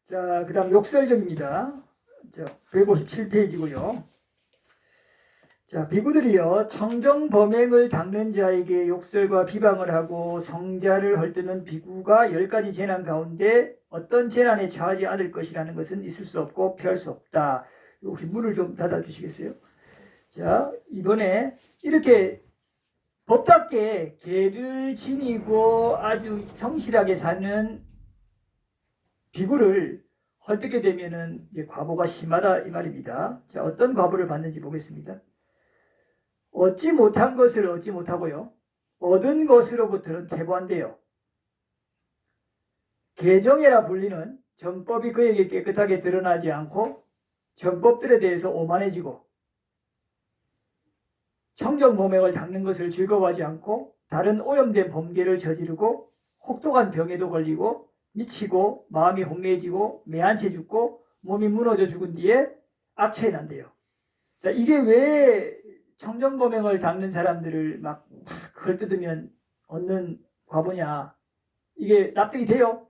자, 그 다음 욕설적입니다. 자, 157페이지고요. 자, 비구들이여 청정범행을 닦는 자에게 욕설과 비방을 하고 성자를 헐뜯는 비구가 10가지 재난 가운데 어떤 재난에 처하지 않을 것이라는 것은 있을 수 없고 피할 수 없다. 혹시 문을 좀 닫아주시겠어요? 자, 이번에 이렇게 법답게 개를 지니고 아주 성실하게 사는 비구를 헐뜯게 되면은 이제 과보가 심하다 이 말입니다. 자, 어떤 과보를 받는지 보겠습니다. 얻지 못한 것을 얻지 못하고요. 얻은 것으로부터는 퇴보한대요. 개정해라 불리는 정법이 그에게 깨끗하게 드러나지 않고 정법들에 대해서 오만해지고 청정범행을 닦는 것을 즐거워하지 않고 다른 오염된 범죄를 저지르고 혹독한 병에도 걸리고 미치고 마음이 혼미해지고 매한채 죽고 몸이 무너져 죽은 뒤에 악체에 난대요. 자, 이게 왜 청정범행을 닦는 사람들을 막 헐뜯으면 얻는 과보냐? 이게 납득이 돼요?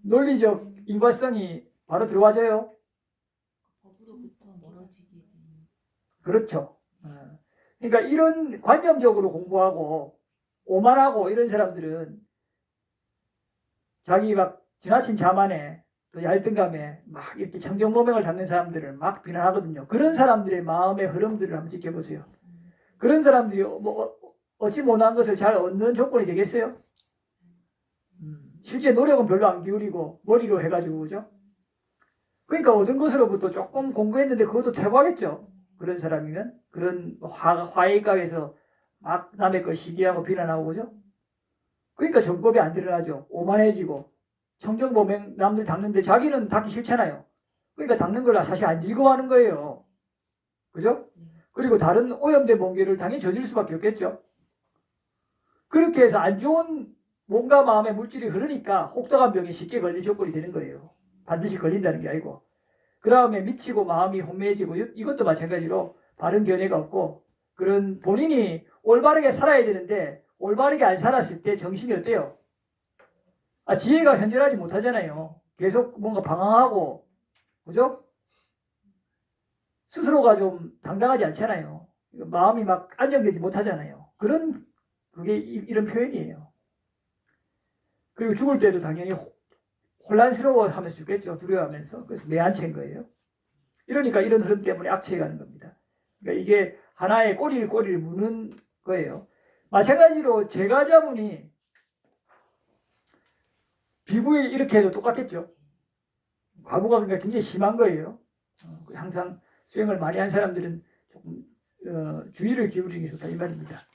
논리적 인과성이 바로 들어와져요? 법으로부터 멀어지게 되는. 그렇죠. 그러니까 이런 관념적으로 공부하고 오만하고 이런 사람들은 자기 막 지나친 자만에 또 얄뜬감에 막 이렇게 청정범행을 닦는 사람들을 막 비난하거든요. 그런 사람들의 마음의 흐름들을 한번 지켜보세요. 그런 사람들이 뭐 얻지 못한 것을 잘 얻는 조건이 되겠어요? 실제 노력은 별로 안 기울이고 머리로 해가지고 그죠? 그러니까 얻은 것으로부터 조금 공부했는데 그것도 퇴보하겠죠. 그런 사람이면 그런 화해각에서 막 남의 걸 시기하고 비난하고 그죠? 그러니까 정법이 안 드러나죠. 오만해지고 청정범행 남들 닦는데 자기는 닦기 싫잖아요. 그러니까 닦는 걸 사실 안 즐거워하는 거예요. 그죠? 그리고 다른 오염된 범죄를 당연히 저질 수밖에 없겠죠. 그렇게 해서 안 좋은 몸과 마음의 물질이 흐르니까 혹독한 병에 쉽게 걸릴 조건이 되는 거예요. 반드시 걸린다는 게 아니고. 그 다음에 미치고 마음이 혼미해지고 이것도 마찬가지로 바른 견해가 없고 그런 본인이 올바르게 살아야 되는데 올바르게 안 살았을 때 정신이 어때요? 지혜가 현존하지 못하잖아요. 계속 뭔가 방황하고 그죠? 스스로가 좀 당당하지 않잖아요. 마음이 막 안정되지 못하잖아요. 그게 이런 표현이에요. 그리고 죽을 때도 당연히 혼란스러워하면서 죽겠죠. 두려워하면서. 그래서 매한체인 거예요. 이러니까 이런 흐름 때문에 악체에 가는 겁니다. 그러니까 이게 하나의 꼬리를 무는 거예요. 마찬가지로 제가자분이 비구에 이렇게 해도 똑같겠죠. 과부가 그러니까 굉장히 심한 거예요. 항상 수행을 많이 한 사람들은 조금 주의를 기울이는 게 좋다 이 말입니다.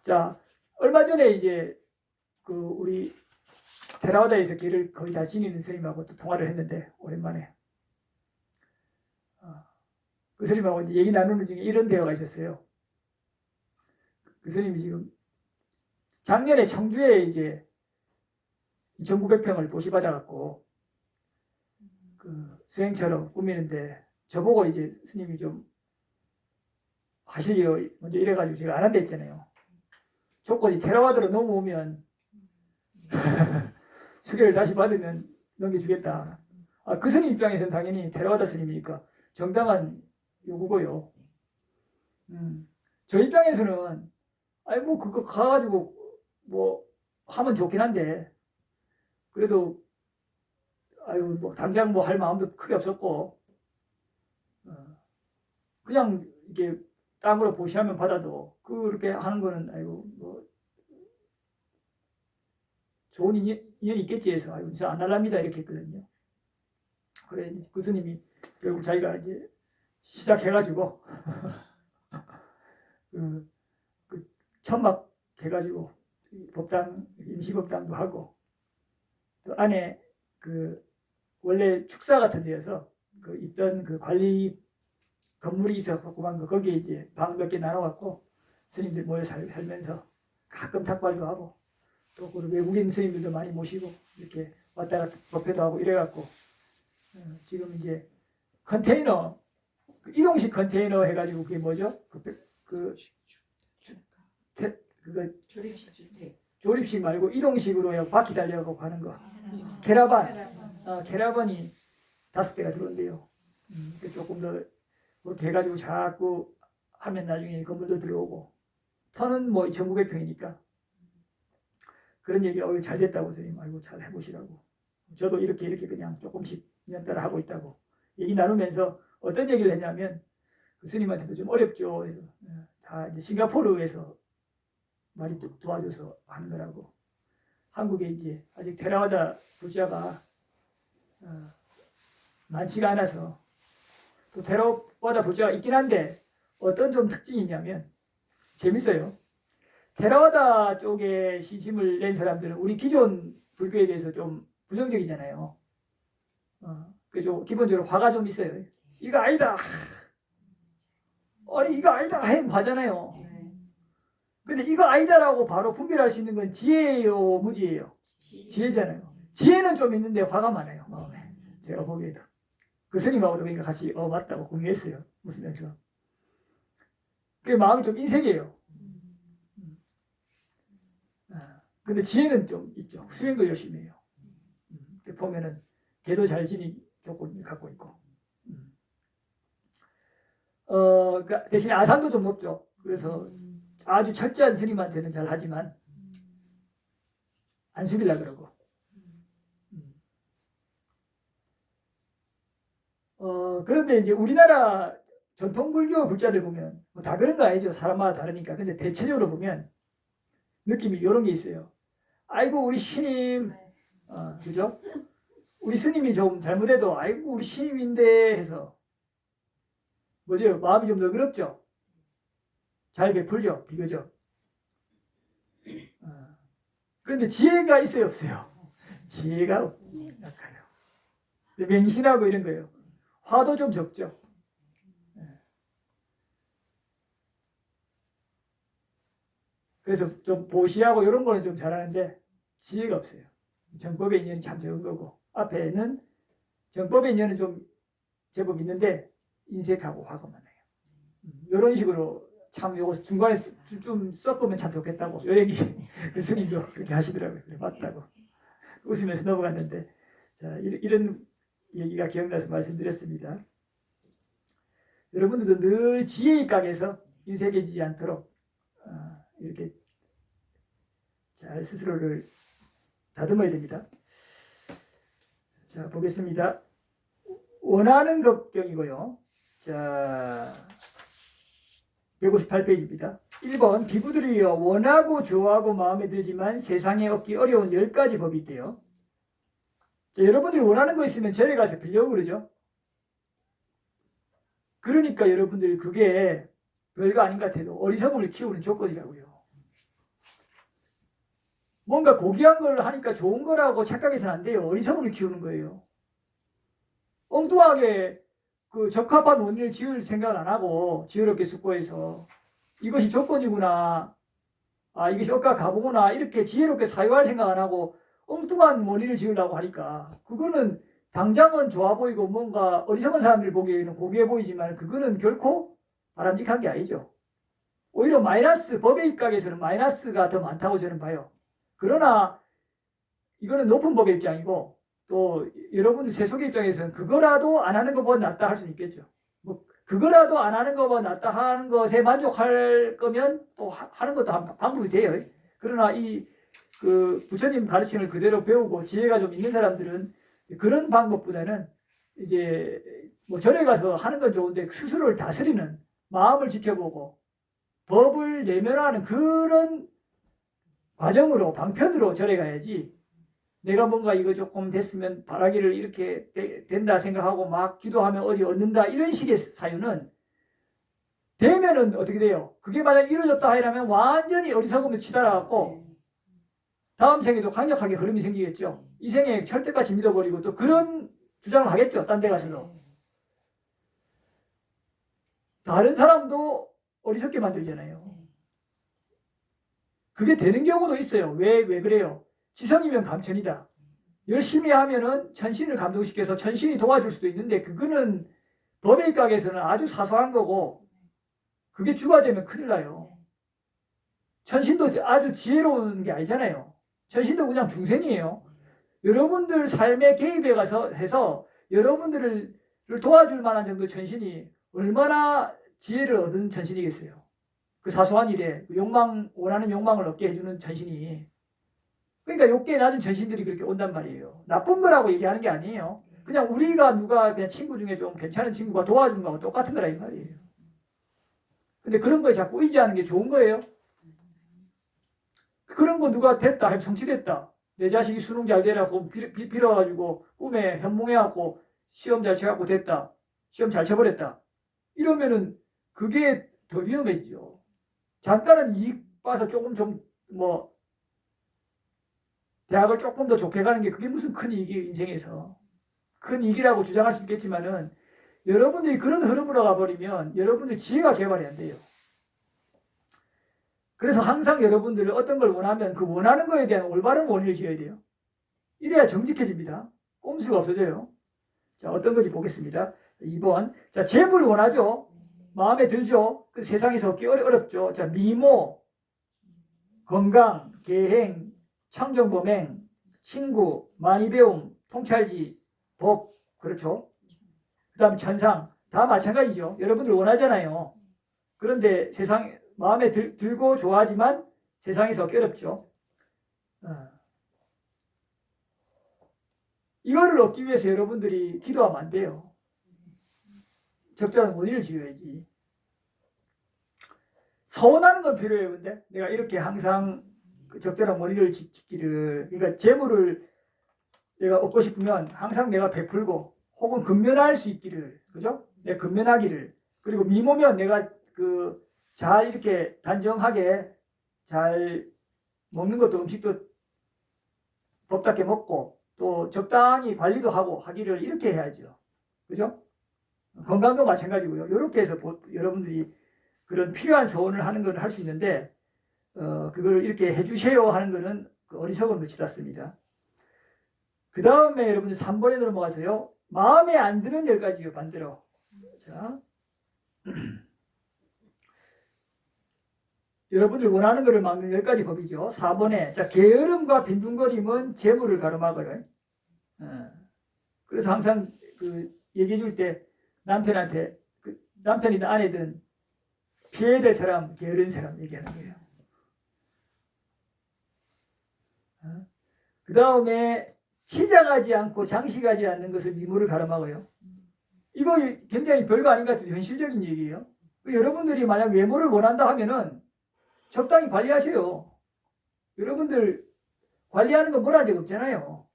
자, 얼마 전에 이제 그 우리 테라와다에서 길을 거의 다 지니는 스님하고 또 통화를 했는데 오랜만에 그 스님하고 이제 얘기 나누는 중에 이런 대화가 있었어요. 그 스님이 지금 작년에 청주에 이제 2,900평을 보시받아갖고 그 수행처럼 꾸미는데 저보고 이제 스님이 좀 하시려 먼저 이래가지고 제가 안 한다 했잖아요. 조건이 테라와드로 넘어오면 수계를 다시 받으면 넘겨주겠다. 그 스님 입장에서는 당연히 테라와다 스님이니까 정당한 요구고요. 저 입장에서는 뭐 그거 가가지고 뭐 하면 좋긴 한데 그래도 뭐 당장 뭐 할 마음도 크게 없었고 그냥 이렇게 땅으로 보시하면 받아도 그렇게 하는 거는 뭐 좋은 인연이 있겠지 해서 진짜 안 할랍니다 이렇게 했거든요. 그래 그 스님이 결국 자기가 이제 시작해가지고 그 천막 해가지고 법당 임시법당도 하고 또 안에 그 원래 축사 같은 데여서 그 있던 그 관리 건물이 있었구만 거기에 이제 방 몇 개 나눠갖고 스님들 모여 살면서 가끔 탁발도 하고 또 그 외국인 스님들도 많이 모시고 이렇게 왔다 갔다 법회도 하고 이래갖고 지금 이제 컨테이너 이동식 컨테이너 해가지고 그게 뭐죠? 그거 조립식 주택. 조립식 말고 이동식으로 바퀴 달려가고 가는 거 캐러반 캐러반이 5대가 들어온대요. 조금 더 그렇게 해가지고 자꾸 하면 나중에 건물도 들어오고 터는 뭐 2,900평이니까 그런 얘기가 잘 됐다고 선생님 아이고 잘 해보시라고. 저도 이렇게 그냥 조금씩 년 따라 하고 있다고 얘기 나누면서 어떤 얘기를 했냐면 그 스님한테도 좀 어렵죠. 그래서 다 이제 싱가포르에서 많이 도와줘서 하는 거라고. 한국에 이제 아직 테라와다 부자가 많지가 않아서 또 테라와다 부자가 있긴 한데 어떤 좀 특징이 있냐면 재밌어요. 테라와다 쪽에 시심을 낸 사람들은 우리 기존 불교에 대해서 좀 부정적이잖아요. 그래서 기본적으로 화가 좀 있어요. 이거 아니다. 아니 이거 아니다 하면 화잖아요. 근데 이거 아니다라고 바로 분별할 수 있는 건 지혜예요, 무지예요? 지혜잖아요. 지혜는 좀 있는데 화가 많아요, 마음에. 제가 보기에도. 그 스님하고도 그러니까 같이 맞다고 공유했어요. 무슨 면처럼. 그 마음이 좀 인색이에요. 근데 지혜는 좀 있죠. 수행도 열심히 해요. 보면은 걔도 잘 지니 조건을 갖고 있고. 그러니까 대신에 아상도 좀 높죠. 그래서 아주 철저한 스님한테는 잘 하지만 안 숙이려 그러고. 그런데 이제 우리나라 전통 불교 불자들 보면 뭐 다 그런 거 아니죠. 사람마다 다르니까. 근데 대체적으로 보면 느낌이 이런 게 있어요. 아이고 우리 신임, 그죠? 우리 스님이 좀 잘못해도 아이고 우리 신임인데 해서 뭐죠? 마음이 좀 너그럽죠. 잘 베풀죠. 비교적. 그런데 지혜가 있어요, 없어요? 지혜가 약해요. 맹신하고 이런 거예요. 화도 좀 적죠. 그래서 좀 보시하고 이런 거는 좀 잘하는데 지혜가 없어요. 정법의 인연이 참 적은 거고 앞에는 정법의 인연은 좀 제법 있는데 인색하고 화가 많아요. 이런 식으로 참 요거 중간에 좀 섞으면 참 좋겠다고 요 얘기 그 스님도 그렇게 하시더라고요. 그래, 맞다고 웃으면서 넘어갔는데 자 이런 얘기가 기억나서 말씀드렸습니다. 여러분들도 늘 지혜의 각에서 인색해지지 않도록 이렇게 잘 스스로를 다듬어야 됩니다. 자 보겠습니다. 원하는 것경이고요. 자 158페이지입니다. 1번 비구들이여 원하고 좋아하고 마음에 들지만 세상에 얻기 어려운 10가지 법이 있대요. 자, 여러분들이 원하는 거 있으면 절에 가서 빌려고 그러죠. 그러니까 여러분들이 그게 별거 아닌 것 같아도 어리석음을 키우는 조건이라고요. 뭔가 고귀한 걸 하니까 좋은 거라고 착각해서는 안 돼요. 어리석음을 키우는 거예요. 엉뚱하게 그 적합한 원인을 지을 생각을 안 하고 지혜롭게 숙고해서 이것이 조건이구나, 이것이 억가 가보구나 이렇게 지혜롭게 사유할 생각 안 하고 엉뚱한 원인을 지으려고 하니까 그거는 당장은 좋아 보이고 뭔가 어리석은 사람들 보기에는 고귀해 보이지만 그거는 결코 바람직한 게 아니죠. 오히려 마이너스, 법의 입각에서는 마이너스가 더 많다고 저는 봐요. 그러나 이거는 높은 법의 입장이고 또 여러분들 세속의 입장에서는 그거라도 안 하는 것보다 낫다 할 수는 있겠죠. 뭐 그거라도 안 하는 것보다 낫다 하는 것에 만족할 거면 또 하는 것도 방법이 돼요. 그러나 그 부처님 가르침을 그대로 배우고 지혜가 좀 있는 사람들은 그런 방법보다는 이제 뭐 절에 가서 하는 건 좋은데 스스로를 다스리는 마음을 지켜보고 법을 내면하는 그런 과정으로 방편으로 절에 가야지 내가 뭔가 이거 조금 됐으면 바라기를 이렇게 된다 생각하고 막 기도하면 어디 얻는다 이런 식의 사유는 되면은 어떻게 돼요? 그게 만약 이루어졌다 하려면 완전히 어리석음에 치달아갖고 다음 생에도 강력하게 흐름이 생기겠죠. 이 생에 철떡같이 믿어버리고 또 그런 주장을 하겠죠. 딴 데 가서도. 다른 사람도 어리석게 만들잖아요. 그게 되는 경우도 있어요. 왜 그래요? 지성이면 감천이다. 열심히 하면은 천신을 감동시켜서 천신이 도와줄 수도 있는데 그거는 법의 입각에서는 아주 사소한 거고 그게 주가 되면 큰일 나요. 천신도 아주 지혜로운 게 아니잖아요. 천신도 그냥 중생이에요. 여러분들 삶에 개입해 가서 해서 여러분들을 도와줄 만한 정도 전신이 얼마나 지혜를 얻은 전신이겠어요. 그 사소한 일에 원하는 욕망을 얻게 해주는 전신이. 그러니까 욕계 낮은 전신들이 그렇게 온단 말이에요. 나쁜 거라고 얘기하는 게 아니에요. 그냥 우리가 누가 그냥 친구 중에 좀 괜찮은 친구가 도와준 거하고 똑같은 거라 이 말이에요. 근데 그런 거에 자꾸 의지하는 게 좋은 거예요. 그런 거 누가 됐다 하면 성취됐다. 내 자식이 수능 잘 되라고 빌어가지고 꿈에 현몽해갖고 시험 잘 쳐갖고 됐다. 시험 잘 쳐버렸다. 이러면은 그게 더 위험해지죠. 잠깐은 이익 봐서 조금 대학을 조금 더 좋게 가는 게 그게 무슨 큰 이익이 인생에서. 큰 이익이라고 주장할 수 있겠지만은 여러분들이 그런 흐름으로 가버리면 여러분들 지혜가 개발이 안 돼요. 그래서 항상 여러분들을 어떤 걸 원하면 그 원하는 거에 대한 올바른 원인을 지어야 돼요. 이래야 정직해집니다. 꼼수가 없어져요. 자, 어떤 건지 보겠습니다. 2번. 자, 재물 원하죠? 마음에 들죠? 그 세상에서 얻기 어렵죠? 자, 미모, 건강, 계행, 청정범행, 친구, 많이 배움, 통찰지, 법, 그렇죠? 그 다음 천상, 다 마찬가지죠. 여러분들 원하잖아요. 그런데 마음에 들고 좋아하지만 세상에서 얻기 어렵죠. 이거를 얻기 위해서 여러분들이 기도하면 안 돼요. 적절한 원인을 지어야지. 서운하는 건 필요해요. 근데 내가 이렇게 항상 그 적절한 원인을 짓기를, 그러니까 재물을 내가 얻고 싶으면 항상 내가 베풀고 혹은 근면할 수 있기를, 그죠? 내가 근면하기를. 그리고 미모면 내가 잘 이렇게 단정하게 잘 먹는 것도 음식도 법답게 먹고 또 적당히 관리도 하고 하기를 이렇게 해야죠. 그죠? 건강도 마찬가지고요. 이렇게 해서 여러분들이 그런 필요한 서원을 하는 건 할 수 있는데 그걸 이렇게 해주세요 하는 거는 어리석은 것이 닿습니다. 그 다음에 여러분들 3번에 넘어가서요. 마음에 안 드는 10가지요. 반대로. 자, 여러분들 원하는 것을 막는 10가지 법이죠. 4번에 자, 게으름과 빈둥거림은 재물을 가로막아요. 그래서 항상 얘기해 줄 때 남편한테 남편이든 아내든 피해야 될 사람, 게으른 사람 얘기하는 거예요. 그 다음에 치장하지 않고 장식하지 않는 것을 미모를 가로막아요. 이거 굉장히 별거 아닌 것 같아도 현실적인 얘기예요. 여러분들이 만약 외모를 원한다 하면은 적당히 관리하세요. 여러분들 관리하는 거 뭐라 적 없잖아요.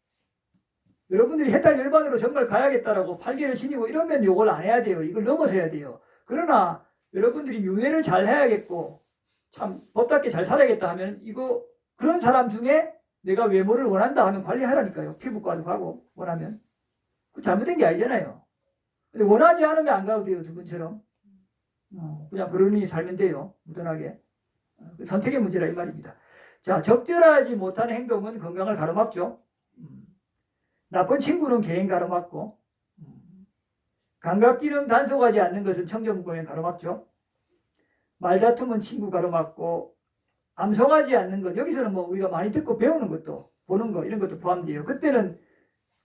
여러분들이 해탈 열반으로 정말 가야겠다라고 팔개를 지니고 이러면 요걸 안 해야 돼요. 이걸 넘어서야 돼요. 그러나 여러분들이 윤회를 잘 해야겠고 참 법답게 잘 살아야겠다 하면 그런 사람 중에 내가 외모를 원한다 하면 관리하라니까요. 피부과도 가고 원하면. 잘못된 게 아니잖아요. 근데 원하지 않으면 안 가도 돼요. 두 분처럼. 그냥 그러니 살면 돼요. 무던하게. 선택의 문제라 이 말입니다. 자, 적절하지 못한 행동은 건강을 가로막죠. 나쁜 친구는 개인 가로막고 감각기능 단속하지 않는 것은 청정공연 가로막죠. 말다툼은 친구 가로막고 암송하지 않는 것, 여기서는 우리가 많이 듣고 배우는 것도 보는 거 이런 것도 포함돼요. 그때는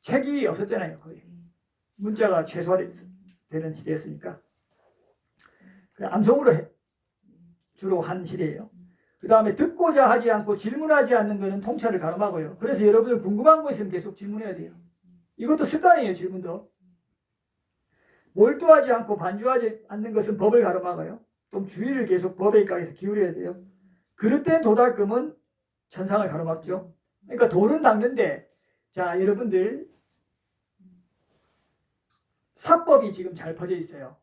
책이 없었잖아요. 거의. 문자가 최소화되는 시대였으니까 암송으로 주로 한 시대예요. 그 다음에 듣고자 하지 않고 질문하지 않는 것은 통찰을 가로막아요. 그래서 여러분들 궁금한 거 있으면 계속 질문해야 돼요. 이것도 습관이에요. 질문도. 몰두하지 않고 반주하지 않는 것은 법을 가로막아요. 좀 주의를 계속 법에 입각해서 기울여야 돼요. 그릇된 도달금은 천상을 가로막죠. 그러니까 돈은 닦는데 자, 여러분들 사법이 지금 잘 퍼져 있어요.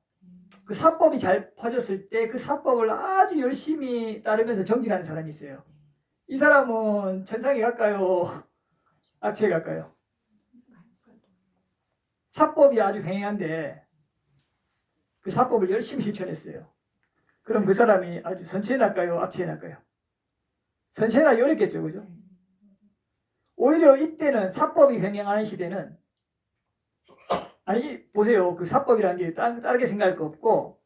그 사법이 잘 퍼졌을 때 그 사법을 아주 열심히 따르면서 정진하는 사람이 있어요. 이 사람은 천상에 갈까요? 악취에 갈까요? 사법이 아주 횡행한데 그 사법을 열심히 실천했어요. 그럼 그 사람이 아주 선체에 날까요? 악취에 날까요? 선체에 나기 어렵겠죠. 그죠? 오히려 이때는 사법이 횡행하는 시대는 아니 보세요. 그 사법이라는 게 다르게 생각할 거 없고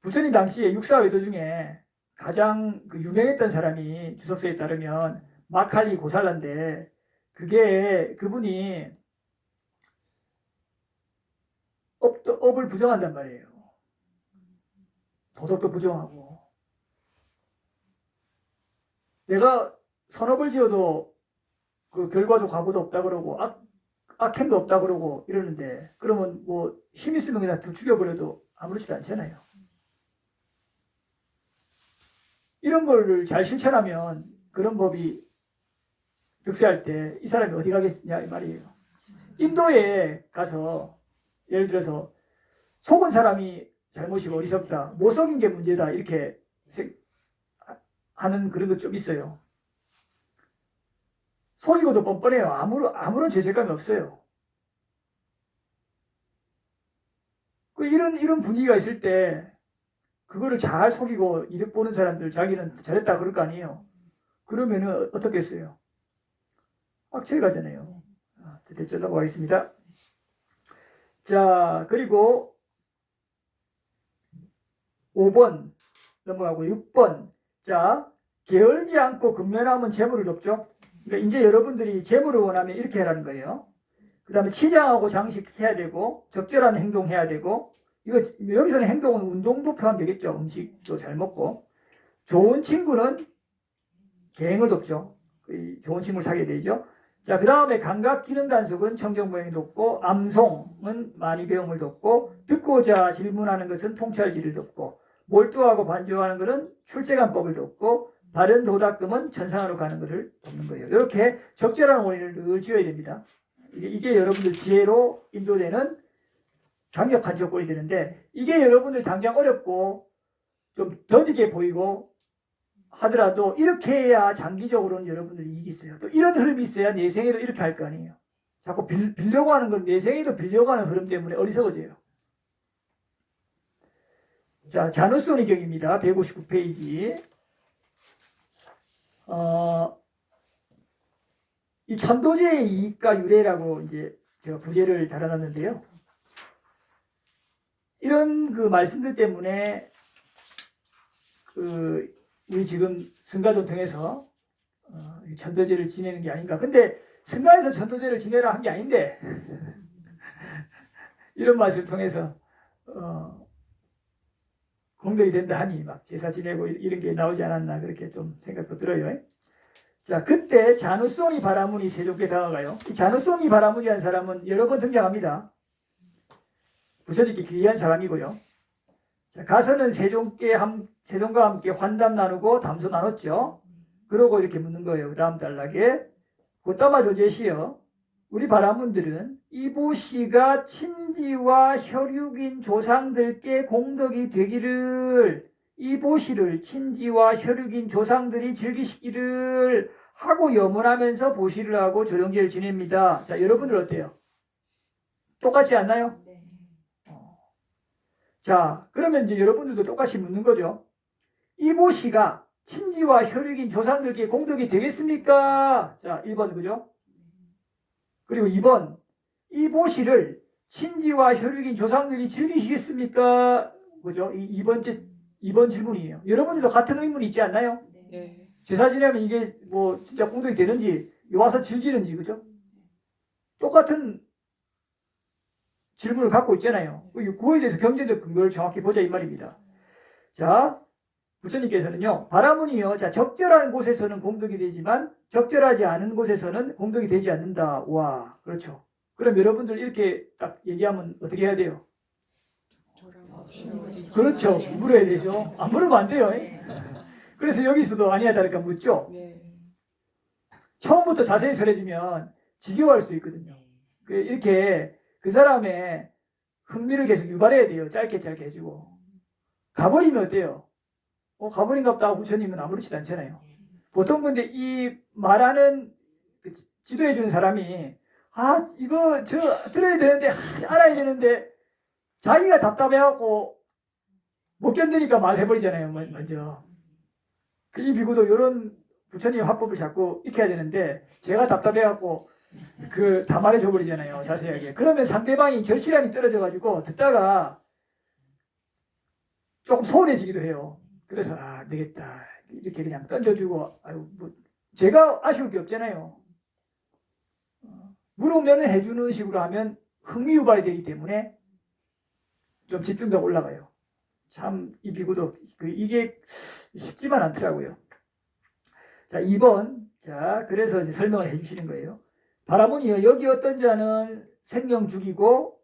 부처님 당시에 육사외도 중에 가장 유명했던 사람이 주석서에 따르면 마칼리 고살라인데 그게 그분이 업을 부정한단 말이에요. 도덕도 부정하고 내가 선업을 지어도 그 결과도 과보도 없다 그러고 악행도 없다 그러고 이러는데 그러면 뭐 힘 있으면 그냥 죽여버려도 아무렇지도 않잖아요. 이런 거를 잘 실천하면 그런 법이 득세할 때 이 사람이 어디 가겠냐 이 말이에요. 인도에 가서 예를 들어서 속은 사람이 잘못이고 어리석다, 못 속인 게 문제다 이렇게 하는 그런 것 좀 있어요. 속이고도 뻔뻔해요. 아무런 죄책감이 없어요. 이런 분위기가 있을 때 그거를 잘 속이고 이득 보는 사람들 자기는 잘했다 그럴 거 아니에요. 그러면은 어떻겠어요? 악취가 가잖아요. 됐죠? 하겠습니다. 자, 그리고 5번 넘어가고 6번. 자, 게으르지 않고 근면하면 재물을 돕죠. 그러니까 이제 여러분들이 재물을 원하면 이렇게 하라는 거예요. 그 다음에 치장하고 장식해야 되고 적절한 행동해야 되고 이거 여기서는 행동은 운동도 포함되겠죠. 음식도 잘 먹고 좋은 친구는 계행을 돕죠. 좋은 친구를 사귀어야 되죠. 자, 그 다음에 감각 기능 단속은 청정보행이 돕고 암송은 많이 배움을 돕고 듣고자 질문하는 것은 통찰지를 돕고 몰두하고 반주하는 것은 출세관법을 돕고 바른 도닦음은 천상으로 가는 것을 돕는 거예요. 이렇게 적절한 원인을 늘 지어야 됩니다. 이게 여러분들 지혜로 인도되는 강력한 조건이 되는데 이게 여러분들 당장 어렵고 좀 더디게 보이고 하더라도 이렇게 해야 장기적으로는 여러분들이 이익이 있어요. 또 이런 흐름이 있어야 내생에도 이렇게 할 거 아니에요. 자꾸 빌려고 하는 건 내생에도 빌려고 하는 흐름 때문에 어리석어져요. 자, 자누소니경입니다. 159페이지. 이 천도제의 이익과 유래라고 이제 제가 부제를 달아놨는데요. 이런 그 말씀들 때문에 우리 지금 승가전 통해서 천도제를 지내는 게 아닌가. 근데 승가에서 천도제를 지내라 한 게 아닌데 이런 말씀을 통해서 공덕이 된다 하니 막 제사 지내고 이런 게 나오지 않았나 그렇게 좀 생각도 들어요. 자, 그때 자누소니 바라문이 세종께 다가가요. 이 자누소니 바라문이라는 사람은 여러 번 등장합니다. 부처님께 귀한 사람이고요. 자, 가서는 세종과 함께 환담 나누고 담소 나눴죠. 그러고 이렇게 묻는 거예요. 그 다음 단락에 고따마 조제시여 우리 바라문들은 이보시가 친지와 혈육인 조상들께 공덕이 되기를 이보시를 친지와 혈육인 조상들이 즐기시기를 하고 염원하면서 보시를 하고 조령제를 지냅니다. 자, 여러분들 어때요? 똑같지 않나요? 네. 자, 그러면 이제 여러분들도 똑같이 묻는 거죠. 이보시가 친지와 혈육인 조상들께 공덕이 되겠습니까? 자, 1번 그죠? 그리고 2번 이보시를 친지와 혈육인 조상들이 즐기시겠습니까? 그죠? 2번 질문이에요. 여러분들도 같은 의문이 있지 않나요? 네. 제사 지내면 이게 뭐 진짜 공덕이 되는지 와서 즐기는지 그죠? 똑같은 질문을 갖고 있잖아요. 그거에 대해서 경제적 근거를 정확히 보자 이 말입니다. 자, 부처님께서는요, 바라문이요, 자, 적절한 곳에서는 공덕이 되지만 적절하지 않은 곳에서는 공덕이 되지 않는다. 와, 그렇죠. 그럼 여러분들 이렇게 딱 얘기하면 어떻게 해야 돼요? 그렇죠. 물어야 되죠. 안 물으면 안 돼요. 그래서 여기서도 아니야 다를까 묻죠. 처음부터 자세히 설해주면 지겨워할 수도 있거든요. 이렇게 그 사람의 흥미를 계속 유발해야 돼요. 짧게 해주고. 가버리면 어때요? 가버린갑다 하고 부처님은 아무렇지도 않잖아요. 보통 근데 이 말하는 지도해주는 사람이 이거 들어야 되는데 알아야 되는데 자기가 답답해갖고 못 견디니까 말해버리잖아요. 먼저. 이 비구도 이런 부처님 화법을 자꾸 익혀야 되는데 제가 답답해갖고 다 말해줘버리잖아요. 자세하게. 그러면 상대방이 절실함이 떨어져가지고 듣다가 조금 소원해지기도 해요. 그래서 안 되겠다 이렇게 그냥 던져주고 제가 아쉬울 게 없잖아요. 물으면 해주는 식으로 하면 흥미 유발이 되기 때문에 좀 집중도가 올라가요. 참 이 비구도 이게 쉽지만 않더라고요. 자, 2번. 자, 그래서 이제 설명을 해주시는 거예요. 바라보니 여기 어떤 자는 생명 죽이고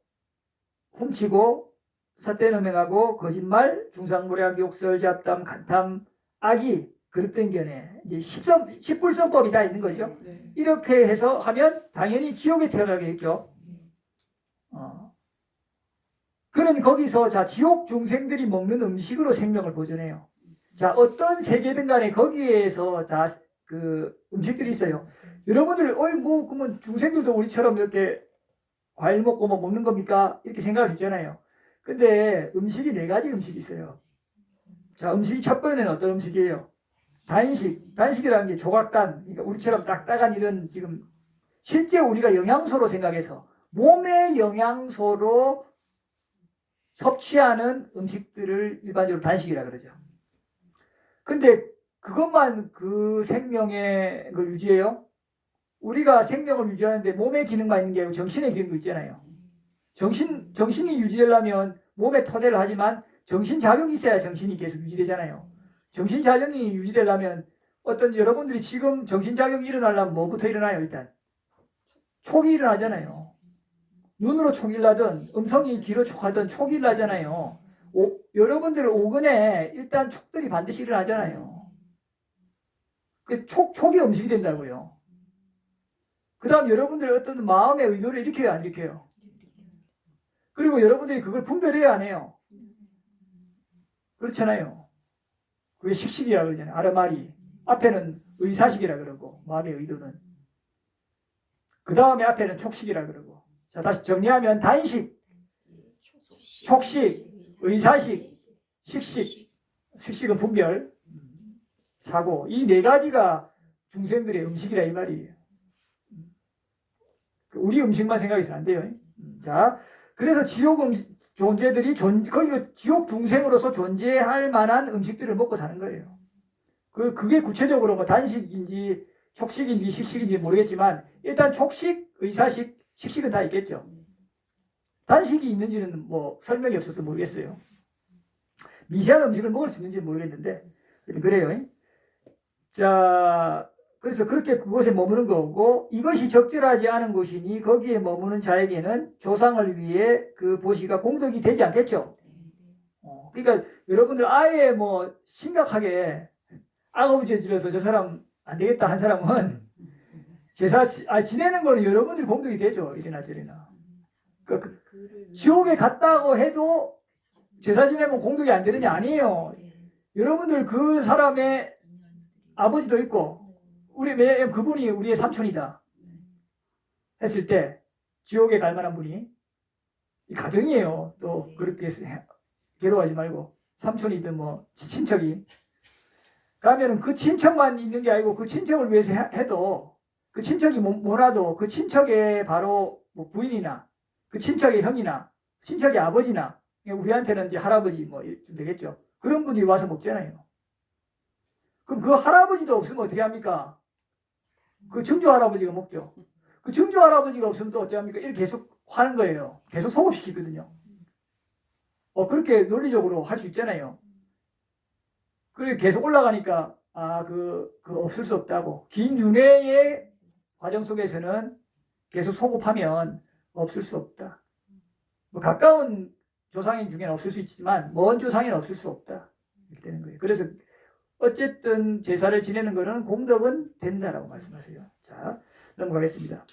훔치고 삿된 음행하고 거짓말 중상모략 욕설 잡담 간탐 악의 그릇된 견해 이제 10불성법이 다 있는 거죠. 네. 이렇게 해서 하면 당연히 지옥에 태어나겠죠. 그는 거기서 자 지옥 중생들이 먹는 음식으로 생명을 보존해요. 자 어떤 세계든 간에 거기에서 다 그 음식들이 있어요. 여러분들 어이 뭐 그러면 중생들도 우리처럼 이렇게 과일 먹고 뭐 먹는 겁니까? 이렇게 생각할 수 있잖아요. 근데 음식이 4가지 음식이 있어요. 자 음식이 첫 번째는 어떤 음식이에요? 단식. 단식이라는 게 조각단. 그러니까 우리처럼 딱딱한 이런 지금 실제 우리가 영양소로 생각해서 몸의 영양소로 섭취하는 음식들을 일반적으로 단식이라 그러죠. 근데 그것만 그 생명의 걸 유지해요? 우리가 생명을 유지하는데 몸의 기능만 있는 게 아니고 정신의 기능도 있잖아요. 정신이 유지되려면 몸에 토대를 하지만 정신작용이 있어야 정신이 계속 유지되잖아요. 정신작용이 유지되려면 어떤 여러분들이 지금 정신작용이 일어나려면 뭐부터 일어나요? 일단 촉이 일어나잖아요. 눈으로 촉이 일나든 음성이 귀로 촉하든 촉이 일나잖아요. 여러분들 오근에 일단 촉들이 반드시 일어나잖아요. 그 촉이 음식이 된다고요. 그 다음 여러분들의 어떤 마음의 의도를 일으켜요, 안 일으켜요? 그리고 여러분들이 그걸 분별해야 안 해요. 그렇잖아요. 그게 식식이라 그러잖아요. 아르마리. 앞에는 의사식이라 그러고, 마음의 의도는. 그 다음에 앞에는 촉식이라 그러고. 자, 다시 정리하면 단식, 촉식, 의사식, 식식. 식식은 분별, 사고. 이 4가지가 중생들의 음식이라 이 말이에요. 우리 음식만 생각해서는 안 돼요. 자, 그래서 지옥 존재들이 거기 지옥 중생으로서 존재할 만한 음식들을 먹고 사는 거예요. 그게 구체적으로 뭐 단식인지 촉식인지 식식인지 모르겠지만 일단 촉식, 의사식, 식식은 다 있겠죠. 단식이 있는지는 뭐 설명이 없어서 모르겠어요. 미세한 음식을 먹을 수 있는지 모르겠는데 그래요. 자, 그래서 그렇게 그곳에 머무는 거고 이것이 적절하지 않은 곳이니 거기에 머무는 자에게는 조상을 위해 그 보시가 공덕이 되지 않겠죠. 그러니까 여러분들 아예 뭐 심각하게 악업을 저질러서 저 사람 안 되겠다 한 사람은 제사 지내는 거는 여러분들이 공덕이 되죠. 이래나 저래나. 그러니까 지옥에 갔다고 해도 제사 지내면 공덕이 안 되느냐 아니에요. 여러분들 그 사람의 아버지도 있고 그분이 우리의 삼촌이다 했을 때 지옥에 갈 만한 분이 이 가정이에요. 또 그렇게 괴로워하지 말고 삼촌이든 뭐 친척이 가면은 그 친척만 있는 게 아니고 그 친척을 위해서 해도 그 친척이 뭐라도 그 친척의 바로 뭐 부인이나 그 친척의 형이나 친척의 아버지나 우리한테는 이제 할아버지 뭐 좀 되겠죠. 그런 분들이 와서 먹잖아요. 그럼 그 할아버지도 없으면 어떻게 합니까? 그 증조 할아버지가 먹죠. 그 증조 할아버지가 없으면 또 어떻게 합니까? 이렇게 계속 하는 거예요. 계속 소급시키거든요. 그렇게 논리적으로 할 수 있잖아요. 그리고 계속 올라가니까 그 없을 수 없다고. 긴 윤회의 과정 속에서는 계속 소급하면 없을 수 없다. 뭐 가까운 조상인 중에는 없을 수 있지만 먼 조상에는 없을 수 없다. 이렇게 되는 거예요. 그래서 어쨌든 제사를 지내는 것은 공덕은 된다라고 말씀하세요. 자, 넘어가겠습니다.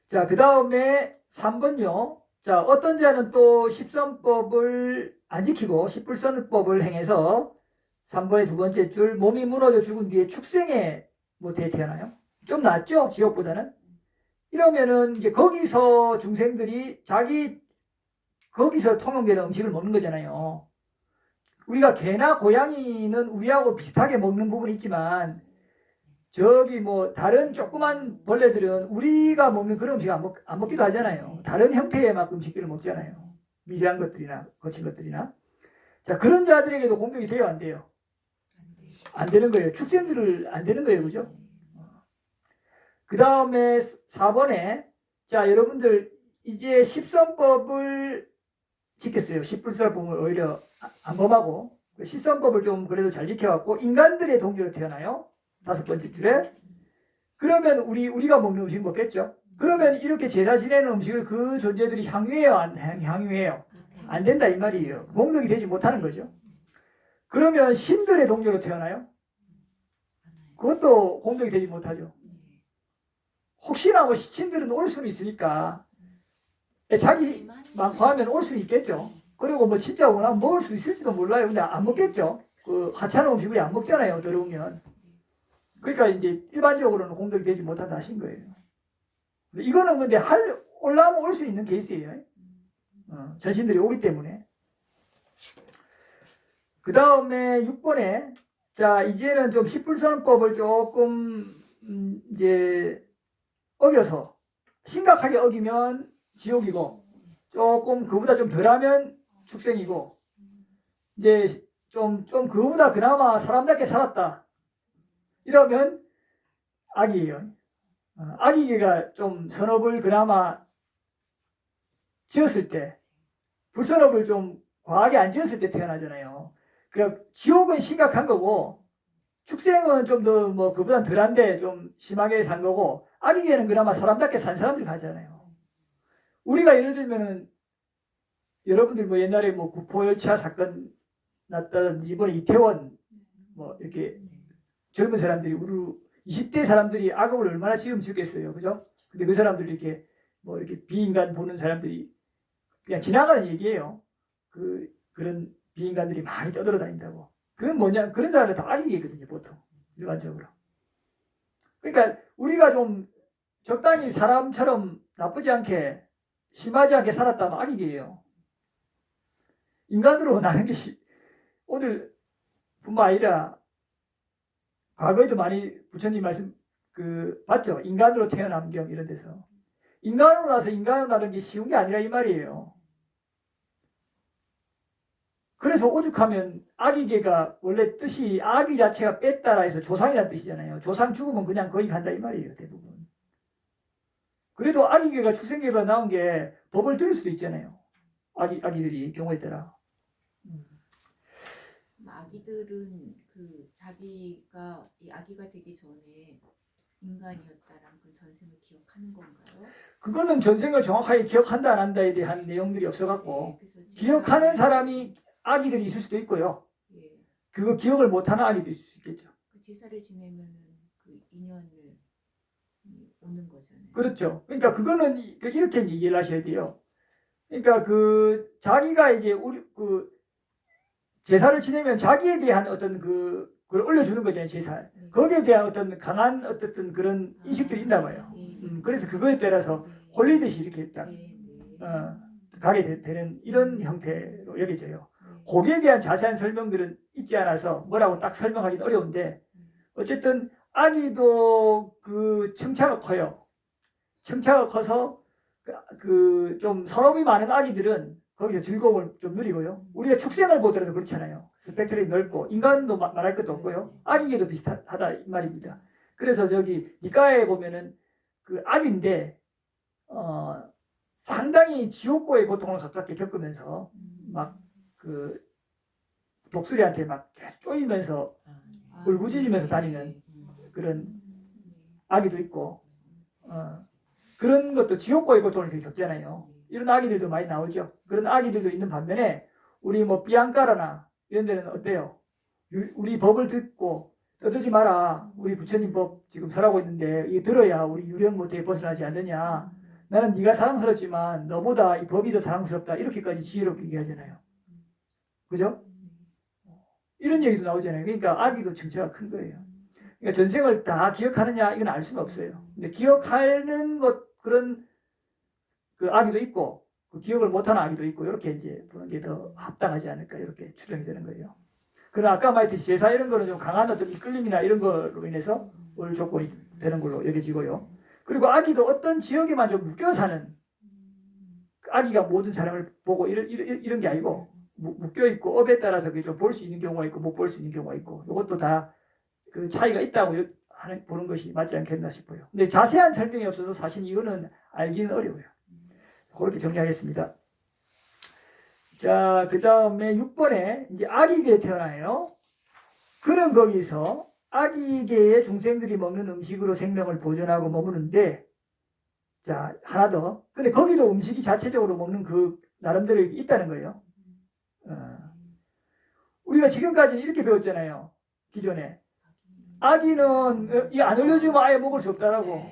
자, 그 다음에 3번요. 자, 어떤 자는 또 십선법을 안 지키고 십불선법을 행해서 3번의 두 번째 줄 몸이 무너져 죽은 뒤에 축생에 못해 태어나요. 좀 낫죠? 지옥보다는. 이러면은 이제 거기서 중생들이 거기서 통용되는 음식을 먹는 거잖아요. 우리가 개나 고양이는 우리하고 비슷하게 먹는 부분이 있지만 저기 뭐 다른 조그만 벌레들은 우리가 먹는 그런 음식 안 먹기도 하잖아요. 다른 형태의 막 음식들을 먹잖아요. 미세한 것들이나 거친 것들이나. 자, 그런 자들에게도 공격이 돼요, 안 돼요? 안 되는 거예요. 축생들을 안 되는 거예요. 그죠? 그 다음에 4번에 자 여러분들 이제 십선법을 지켰어요. 십불설법을 오히려 안 범하고 십선법을 좀 그래도 잘 지켜갖고 인간들의 동료로 태어나요. 5번째 줄에. 그러면 우리가 먹는 음식 먹겠죠. 그러면 이렇게 제사 지내는 음식을 그 존재들이 향유해요, 안 향유해요? 안 된다 이 말이에요. 공덕이 되지 못하는 거죠. 그러면 신들의 동료로 태어나요? 그것도 공덕이 되지 못하죠. 혹시나 뭐 신들은 올 수는 있으니까 자기만 구하면 올 수는 있겠죠. 그리고 뭐 진짜 워낙 먹을 수 있을지도 몰라요. 근데 안 먹겠죠. 그 하찮은 음식을 안 먹잖아요. 더러우면. 그러니까 이제 일반적으로는 공덕이 되지 못한다 하신 거예요. 이거는 근데 올라오면 올 수 있는 케이스예요. 전신들이 오기 때문에. 그 다음에 6번에 자 이제는 좀 십불선법을 조금 이제 어겨서 심각하게 어기면 지옥이고 조금 그보다 좀 덜하면 축생이고 이제 좀 그보다 그나마 사람답게 살았다 이러면 악이에요. 악이가 좀 선업을 그나마 지었을 때 불선업을 좀 과하게 안 지었을 때 태어나잖아요. 그러니까 지옥은 심각한 거고 축생은 좀 더 뭐 그보다 덜한데 좀 심하게 산 거고 악이계는 그나마 사람답게 산 사람들이 가잖아요. 우리가 예를 들면은 여러분들 뭐 옛날에 뭐 구포열차 사건 났다든지 이번에 이태원 뭐 이렇게 젊은 사람들이 우리 20대 사람들이 악업을 얼마나 지금 지었겠어요. 그죠? 근데 그 사람들이 이렇게 뭐 이렇게 비인간 보는 사람들이 그냥 지나가는 얘기예요. 그런 비인간들이 많이 떠돌아다닌다고. 그건 뭐냐? 그런 사람들 다 악이거든요, 보통. 일반적으로. 그러니까 우리가 좀 적당히 사람처럼 나쁘지 않게, 심하지 않게 살았다면 악이에요. 인간으로 나는 것이 오늘 뿐만 아니라 과거에도 많이 부처님 말씀 봤죠? 인간으로 태어난 경 이런 데서. 인간으로 나서 인간으로 나는 게 쉬운 게 아니라 이 말이에요. 그래서 오죽하면 악이계가 원래 뜻이 악이 자체가 뺐다라 해서 조상이라는 뜻이잖아요. 조상 죽으면 그냥 거의 간다 이 말이에요. 대부분. 그래도 악이계가 출생계가 나온 게 법을 들을 수도 있잖아요. 아기들이 경우에 따라. 아기들은 그 자기가 이 아기가 되기 전에 인간이었다랑 그 전생을 기억하는 건가요? 그거는 전생을 정확하게 기억한다 안 한다에 대한 내용들이 없어갖고 네, 기억하는 사람이 아기들이 있을 수도 있고요. 예. 그거 기억을 못하는 아기도 있을 수 있겠죠. 그 제사를 지내면은 그 인연을 오는 거잖아요. 그렇죠. 그러니까 그거는 이렇게 얘기를 하셔야 돼요. 그러니까 자기가 이제 제사를 지내면 자기에 대한 어떤 그걸 올려주는 거잖아요, 제사. 네. 거기에 대한 어떤 강한 어떤 그런 인식들이 있나 봐요. 그래서 그거에 따라서 홀리듯이 이렇게 딱 가게 되는 이런 형태로 여겨져요. 거기에 대한 자세한 설명들은 있지 않아서 뭐라고 딱 설명하기는 어려운데 어쨌든 아기도 청차가 커요. 청차가 커서 좀 선업이 많은 아기들은 거기서 즐거움을 좀 누리고요. 우리가 축생을 보더라도 그렇잖아요. 스펙트럼이 넓고 인간도 말할 것도 없고요. 아기계도 비슷하다 이 말입니다. 그래서 니까에 보면은 악인데 상당히 지옥고의 고통을 가깝게 겪으면서 막 독수리한테 막 계속 쪼이면서 울부짖으면서 다니는 그런 아기도 있고 그런 것도 지옥고의 고통을 겪잖아요. 이런 아기들도 많이 나오죠. 그런 아기들도 있는 반면에 우리 뭐 비앙카라나 이런 데는 어때요? 우리 법을 듣고 떠들지 마라. 우리 부처님 법 지금 설하고 있는데 이게 들어야 우리 유령 모태에 벗어나지 않느냐. 나는 네가 사랑스럽지만 너보다 이 법이 더 사랑스럽다. 이렇게까지 지혜롭게 얘기하잖아요. 그죠? 이런 얘기도 나오잖아요. 그러니까 아기도 정체가 큰 거예요. 그러니까 전생을 다 기억하느냐 이건 알 수는 없어요. 근데 기억하는 그런 아기도 있고 기억을 못하는 아기도 있고 이렇게 이제 보는 게 더 합당하지 않을까 이렇게 추정이 되는 거예요. 그러나 아까 말했듯이 제사 이런 거는 좀 강한 어떤 이끌림이나 이런 거로 인해서 올 조건이 되는 걸로 여겨지고요. 그리고 아기도 어떤 지역에만 좀 묶여 사는 아기가 모든 사람을 보고 이런 게 아니고 묶여 있고 업에 따라서 좀 볼 수 있는 경우가 있고 못 볼 수 있는 경우가 있고 이것도 다 그 차이가 있다고 보는 것이 맞지 않겠나 싶어요. 근데 자세한 설명이 없어서 사실 이거는 알기는 어려워요. 그렇게 정리하겠습니다. 자, 그 다음에 6번에 이제 아기계에 태어나요. 그는 거기서 아기계의 중생들이 먹는 음식으로 생명을 보존하고 머무는데, 자, 하나 더. 근데 거기도 음식이 자체적으로 먹는 그 나름대로 있다는 거예요. 우리가 지금까지는 이렇게 배웠잖아요. 기존에. 아기는 이 안 올려주면 아예 먹을 수 없다라고.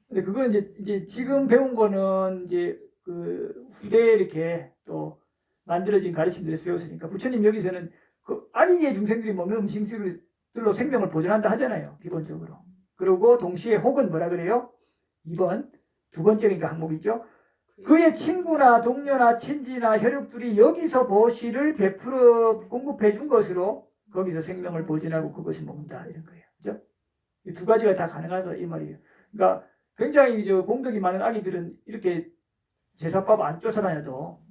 근데 그건 이제 지금 배운 거는 이제 그 후대에 이렇게 또 만들어진 가르침들에서 배웠으니까 부처님 여기서는 그 아기계 중생들이 먹는 음식들로 생명을 보존한다 하잖아요. 기본적으로. 그리고 동시에 혹은 뭐라 그래요? 2번 두 번째니까 항목이죠. 그의 친구나 동료나 친지나 혈육들이 여기서 보시를 베풀어 공급해 준 것으로 거기서 생명을 보존하고 그것을 먹는다 이런 거예요. 그죠? 이 두 가지가 다 가능하다 이 말이에요. 그러니까 굉장히 공덕이 많은 아기들은 이렇게 제사밥 안 쫓아다녀도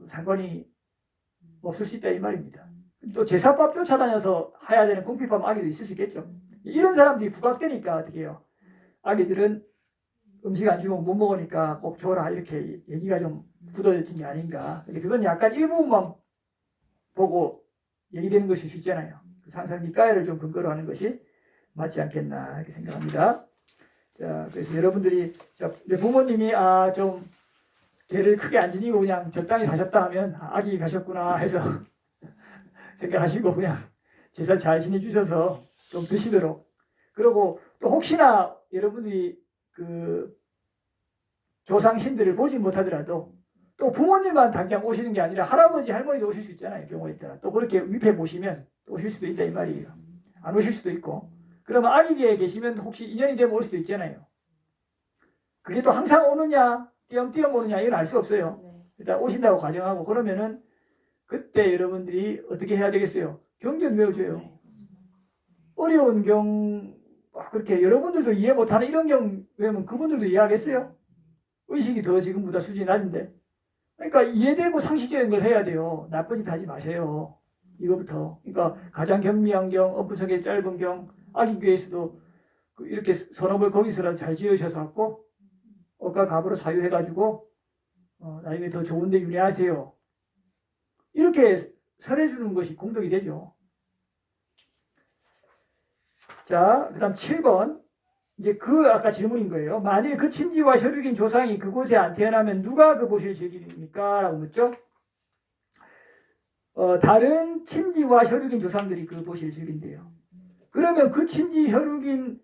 상관이 없을 수 있다 이 말입니다. 또 제사밥 쫓아다녀서 해야 되는 궁핍한 아기도 있을 수 있겠죠. 이런 사람들이 부각되니까 어떻게 해요? 아기들은 음식 안 주면 못 먹으니까 꼭 줘라 이렇게 얘기가 좀 굳어진 게 아닌가. 근데 그건 약간 일부분만 보고 얘기되는 것일 수 있잖아요. 항상 니까야를 좀 근거로 하는 것이 맞지 않겠나 이렇게 생각합니다. 자, 그래서 여러분들이 내 부모님이 좀 개를 크게 안 지니고 그냥 적당히 사셨다 하면 아기 가셨구나 해서 생각하시고 그냥 제사 잘 지내주셔서 좀 드시도록. 그리고 또 혹시나 여러분들이 그 조상신들을 보지 못하더라도 또 부모님만 당장 오시는 게 아니라 할아버지 할머니도 오실 수 있잖아요. 경우에 따라 또 그렇게 위패 보시면 오실 수도 있다 이 말이에요. 안 오실 수도 있고. 그러면 아기계에 계시면 혹시 인연이 되면 올 수도 있잖아요. 그게 또 항상 오느냐 띄엄띄엄 오느냐 이건 알 수 없어요. 일단 오신다고 가정하고 그러면은 그때 여러분들이 어떻게 해야 되겠어요? 경전 외워줘요. 어려운 경 그렇게 여러분들도 이해 못하는 이런 경 외우면 그분들도 이해하겠어요? 의식이 더 지금보다 수준이 낮은데. 그러니까 이해되고 상식적인 걸 해야 돼요. 나쁜 짓 하지 마세요. 이거부터. 그러니까 가장 경미한 경, 어부석의 짧은 경, 아기교에서도 이렇게 선업을 거기서라도 잘 지으셔서 갖고 억가 갑으로 사유해가지고 나중에 더 좋은데 윤회하세요. 이렇게 설해주는 것이 공덕이 되죠. 자, 그 다음 7번. 이제 아까 질문인 거예요. 만일 그 친지와 혈육인 조상이 그곳에 안 태어나면 누가 그 보시를 즐깁니까? 라고 묻죠. 다른 친지와 혈육인 조상들이 그 보시를 즐긴대요. 그러면 그 친지 혈육인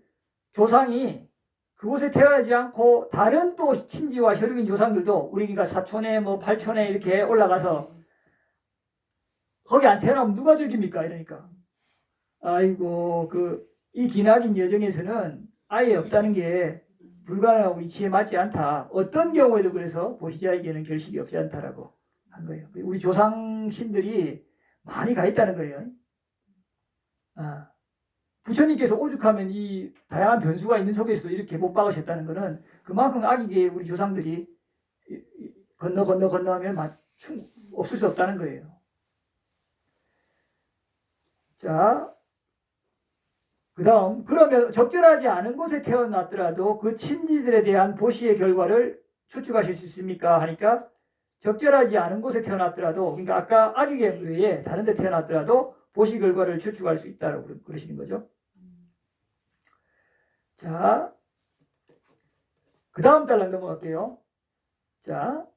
조상이 그곳에 태어나지 않고 다른 또 친지와 혈육인 조상들도 우리가 사촌에 뭐 팔촌에 이렇게 올라가서 거기 안 태어나면 누가 즐깁니까? 이러니까 아이고 이 기나긴 여정에서는 아예 없다는 게 불가능하고 이치에 맞지 않다. 어떤 경우에도 그래서 보시자에게는 결식이 없지 않다라고 한 거예요. 우리 조상신들이 많이 가 있다는 거예요. 부처님께서 오죽하면 이 다양한 변수가 있는 속에서도 이렇게 못 박으셨다는 것은 그만큼 아기계 우리 조상들이 건너하면 없을 수 없다는 거예요. 자, 그 다음 그러면 적절하지 않은 곳에 태어났더라도 그 친지들에 대한 보시의 결과를 추측하실 수 있습니까? 하니까 적절하지 않은 곳에 태어났더라도 그러니까 아까 아기계 외에 다른 데 태어났더라도 보시 결과를 추측할 수 있다고 그러시는 거죠. 자, 그 다음 달랑 넘어갈게요. 자,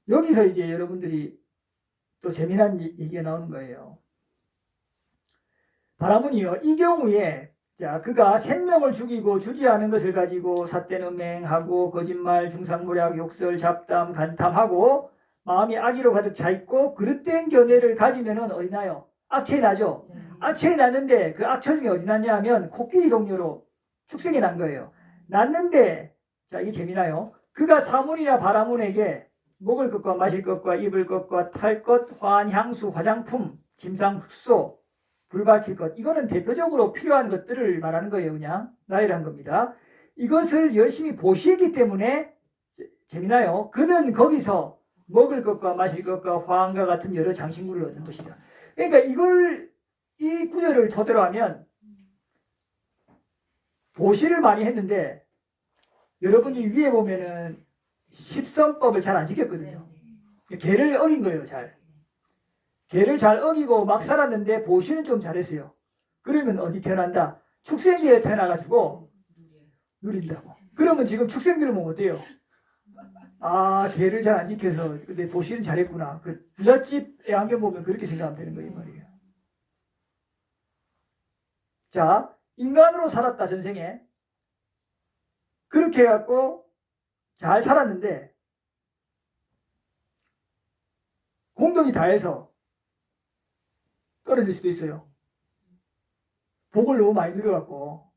여기서 이제 여러분들이 또 재미난 얘기가 나오는 거예요. 바라문이요. 이 경우에 자 그가 생명을 죽이고 주지 않은 것을 가지고 삿된 음행하고 거짓말, 중상모략, 욕설, 잡담, 간탐하고 마음이 악의로 가득 차 있고 그릇된 견해를 가지면은 어디 나요? 악체에 나죠. 악체에 났는데 그 악처 중에 어디 났냐 하면 코끼리 동료로 축생이 난 거예요. 났는데 자 이게 재미나요. 그가 사문이나 바라문에게 먹을 것과 마실 것과 입을 것과 탈 것, 화한, 향수, 화장품, 짐상, 숙소 불 밝힐 것 이거는 대표적으로 필요한 것들을 말하는 거예요. 그냥 나이란 겁니다. 이것을 열심히 보시했기 때문에 재미나요. 그는 거기서 먹을 것과 마실 것과 화환과 같은 여러 장신구를 얻는 것이다. 그러니까 이걸 이 구절을 토대로 하면 보시를 많이 했는데 여러분이 위에 보면은 십선법을 잘 안 지켰거든요. 계를 어긴 거예요, 잘. 계를 잘 어기고 막 살았는데 보시는 좀 잘했어요. 그러면 어디 태어난다? 축생기에 태어나가지고 누린다고. 그러면 지금 축생기를 보면 어때요? 아, 계를 잘 안 지켜서 근데 보시는 잘했구나. 그 부잣집의 안경 보면 그렇게 생각하면 되는 거예요, 말이에요. 자, 인간으로 살았다, 전생에. 그렇게 해갖고 잘 살았는데 공덕이 다해서 떨어질 수도 있어요. 복을 너무 많이 누려갖고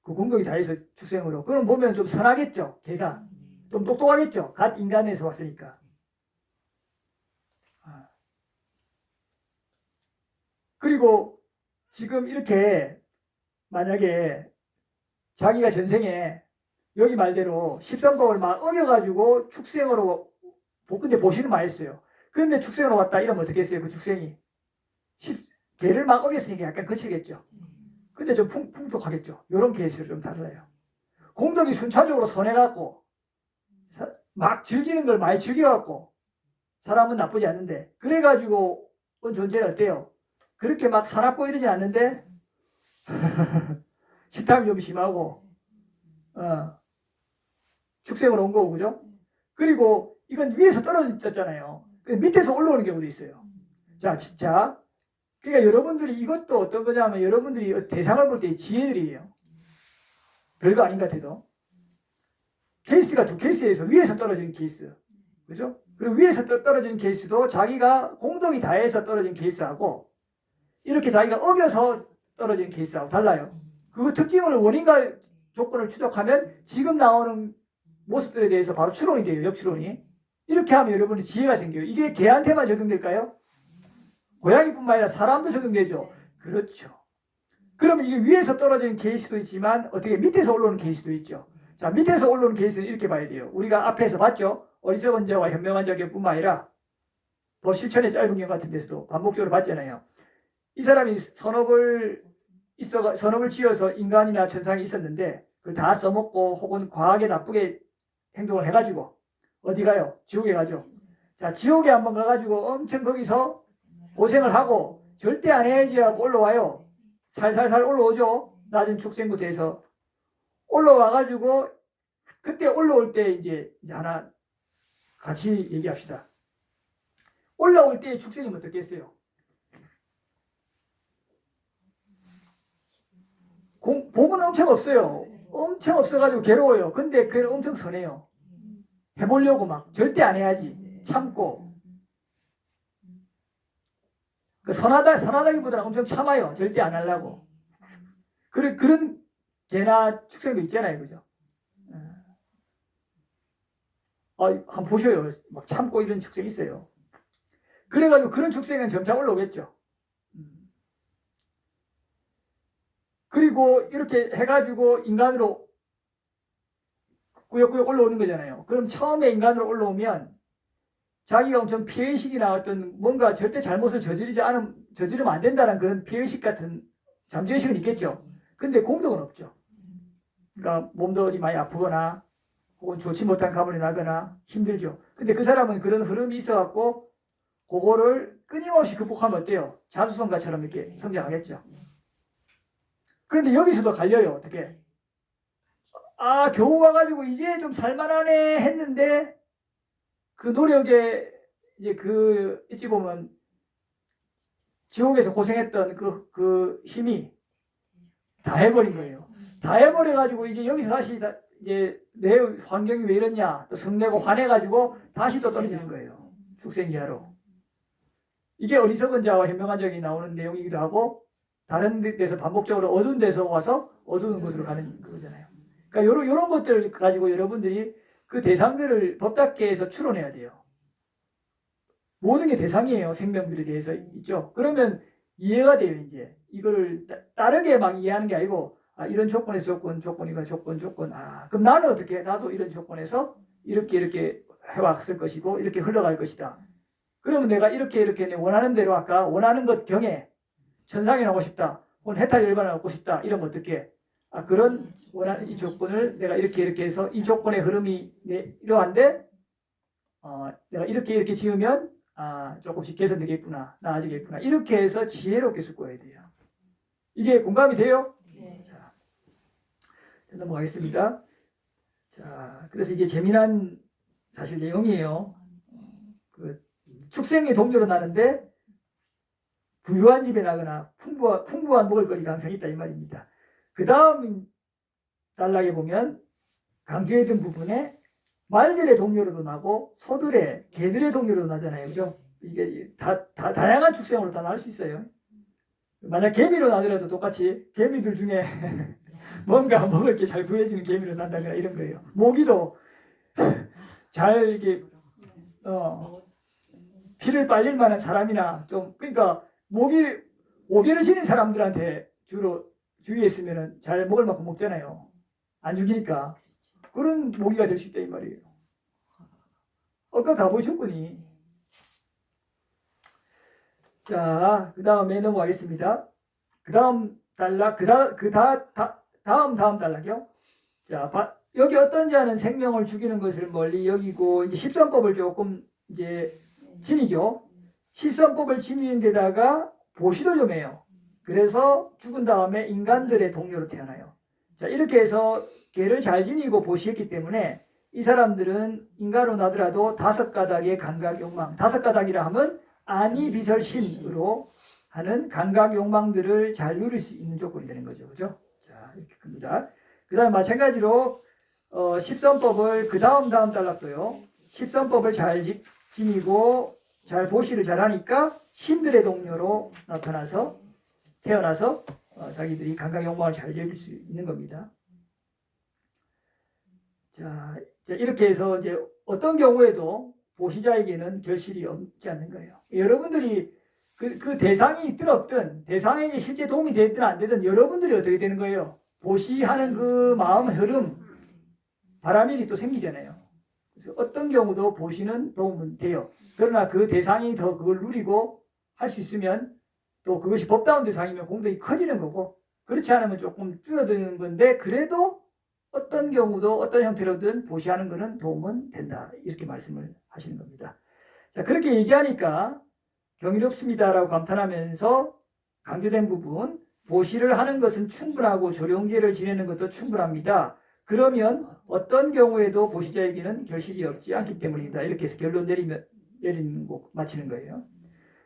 그 공덕이 다해서 축생으로. 그럼 보면 좀 선하겠죠, 걔가. 좀 똑똑하겠죠, 갓 인간에서 왔으니까. 그리고 지금 이렇게 만약에 자기가 전생에 여기 말대로 십선법을 막 어겨가지고 축생으로 근데 보시는 많이 했어요. 그런데 축생으로 왔다 이러면 어떻게 했어요? 그 축생이 개를 막 어겼으니까 약간 거칠겠죠. 근데 좀 풍족하겠죠. 이런 케이스로 좀 달라요. 공덕이 순차적으로 선해갖고 막 즐기는 걸 많이 즐겨갖고 사람은 나쁘지 않는데 그래가지고 온 존재는 어때요? 그렇게 막 사납고 이러지 않는데 식탐이 좀 심하고 축생으로 온 거고, 그죠? 그리고 이건 위에서 떨어졌잖아요. 밑에서 올라오는 경우도 있어요. 자, 진짜. 그러니까 여러분들이 이것도 어떤 거냐면 여러분들이 대상을 볼 때 지혜들이에요. 별거 아닌 것 같아도. 케이스가 두 케이스에서 위에서 떨어지는 케이스. 그죠? 그리고 위에서 떨어지는 케이스도 자기가 공덕이 다해서 떨어진 케이스하고 이렇게 자기가 어겨서 떨어진 케이스하고 달라요. 그 특징을 원인과 조건을 추적하면 지금 나오는 모습들에 대해서 바로 추론이 돼요. 역추론이. 이렇게 하면 여러분이 지혜가 생겨요. 이게 개한테만 적용될까요? 고양이뿐만 아니라 사람도 적용되죠. 그렇죠. 그러면 이게 위에서 떨어지는 케이스도 있지만 어떻게 밑에서 올라오는 케이스도 있죠. 자, 밑에서 올라오는 케이스는 이렇게 봐야 돼요. 우리가 앞에서 봤죠. 어리석은 자와 현명한 자뿐만 아니라 법 실천의 짧은 경우 같은 데서도 반복적으로 봤잖아요. 이 사람이 선업을 지어서 인간이나 천상이 있었는데 그걸 다 써먹고 혹은 과하게 나쁘게 행동을 해가지고 어디 가요? 지옥에 가죠. 자, 지옥에 한번 가가지고 엄청 거기서 고생을 하고 절대 안 해야지 하고 올라와요. 살살살 올라오죠. 낮은 축생부터 해서 올라와가지고 그때 올라올 때 이제 하나 같이 얘기합시다. 올라올 때 축생이면 어떻겠어요? 복은 엄청 없어요. 엄청 없어가지고 괴로워요. 근데 그건 엄청 선해요. 해보려고 막 절대 안 해야지 참고 선하다기보다는 엄청 참아요. 절대 안 하려고. 그런 개나 축생도 있잖아요, 그죠? 한번 보셔요. 막 참고 이런 축생 있어요. 그래가지고 그런 축생은 점차 올라오겠죠. 그리고 이렇게 해가지고 인간으로 꾸역꾸역 올라오는 거잖아요. 그럼 처음에 인간으로 올라오면 자기가 엄청 피해의식이나 어떤 뭔가 절대 잘못을 저지르면 안 된다는 그런 피해의식 같은 잠재의식은 있겠죠. 근데 공덕은 없죠. 그러니까 몸도 어디 많이 아프거나 혹은 좋지 못한 가문이 나거나 힘들죠. 근데 그 사람은 그런 흐름이 있어갖고 그거를 끊임없이 극복하면 어때요? 자수성가처럼 이렇게 성장하겠죠. 그런데 여기서도 갈려요. 어떻게? 겨우 와가지고 이제 좀 살만하네 했는데 그 노력에 이제 어찌 보면 지옥에서 고생했던 그 힘이 다 해버린 거예요. 다 해버려가지고 이제 여기서 다시 이제 내 환경이 왜 이러냐 또 성내고 화내가지고 다시 또 떨어지는 거예요. 축생기하로. 이게 어리석은 자와 현명한 자가 나오는 내용이기도 하고 다른 데서 반복적으로 어두운 데서 와서 어두운 곳으로 가는 거잖아요. 그러니까 요런 것들 가지고 여러분들이 그 대상들을 법답게 해서 추론해야 돼요. 모든 게 대상이에요. 생명들에 대해서 있죠. 그러면 이해가 돼요. 이제 이거를 다르게 막 이해하는 게 아니고 이런 조건에서 조건이가 조건. 그럼 나는 어떻게 해? 나도 이런 조건에서 이렇게 해왔을 것이고 이렇게 흘러갈 것이다. 그러면 내가 이렇게 원하는 대로 아까 원하는 것 경에 천상에 나오고 싶다. 혹은 해탈 열반에 나오고 싶다. 이러면 어떻게? 그런 원하는 이 조건을 내가 이렇게 해서 이 조건의 흐름이 이러한데 내가 이렇게 지으면 조금씩 개선되겠구나. 나아지겠구나. 이렇게 해서 지혜롭게 섞어야 돼요. 이게 공감이 돼요? 네. 자, 넘어가겠습니다. 자, 그래서 이게 재미난 사실 내용이에요. 그 축생의 동료로 나는데 부유한 집에 나거나 풍부한 먹을거리가 항상 있다 이 말입니다. 그 다음 단락에 보면 강조해 둔 부분에 말들의 동료로도 나고 소들의 개들의 동료로도 나잖아요. 그죠? 이게 다양한 축생으로 다 나올 수 있어요. 만약 개미로 나더라도 똑같이 개미들 중에 뭔가 먹을 게 잘 구해지는 개미로 난다거나 이런 거예요. 모기도 잘 이렇게 피를 빨릴 만한 사람이나 좀 그러니까 모기를 지닌 사람들한테 주로 주위에 있으면 잘 먹을 만큼 먹잖아요. 안 죽이니까 그런 모기가 될 수 있다 이 말이에요. 아까 가보이 충분히. 자, 그 다음에 넘어가겠습니다. 그 다음 단락, 다음 단락이요. 자, 여기 어떤 자는 생명을 죽이는 것을 멀리 여기고 이제 십선법을 조금 이제 지니죠. 십선법을 지니는 데다가 보시도 좀 해요. 그래서 죽은 다음에 인간들의 동료로 태어나요. 자, 이렇게 해서 개를 잘 지니고 보시했기 때문에 이 사람들은 인간으로 나더라도 5가닥의 감각 욕망, 5가닥이라 하면 안이 비설신으로 하는 감각 욕망들을 잘 누릴 수 있는 조건이 되는 거죠. 그죠? 자, 이렇게 큽니다. 그 다음에 마찬가지로 십선법을 그 다음 단락도요. 십선법을 잘 지니고 잘 보시를 잘 하니까 신들의 동료로 태어나서 자기들이 감각 욕망을 잘 즐길 수 있는 겁니다. 자, 이렇게 해서 이제 어떤 경우에도 보시자에게는 결실이 없지 않는 거예요. 여러분들이 그 대상이 있든 없든 대상에게 실제 도움이 되든 안 되든 여러분들이 어떻게 되는 거예요? 보시하는 그 마음 흐름, 바람일이 또 생기잖아요. 그래서 어떤 경우도 보시는 도움은 돼요. 그러나 그 대상이 더 그걸 누리고 할 수 있으면 또 그것이 법다운 대상이면 공덕이 커지는 거고 그렇지 않으면 조금 줄어드는 건데 그래도 어떤 경우도 어떤 형태로든 보시하는 것은 도움은 된다. 이렇게 말씀을 하시는 겁니다. 자, 그렇게 얘기하니까 경이롭습니다라고 감탄하면서 강조된 부분 보시를 하는 것은 충분하고 조룡계를 지내는 것도 충분합니다. 그러면 어떤 경우에도 보시자에게는 결실이 없지 않기 때문입니다. 이렇게 해서 결론 내리는 거 마치는 거예요.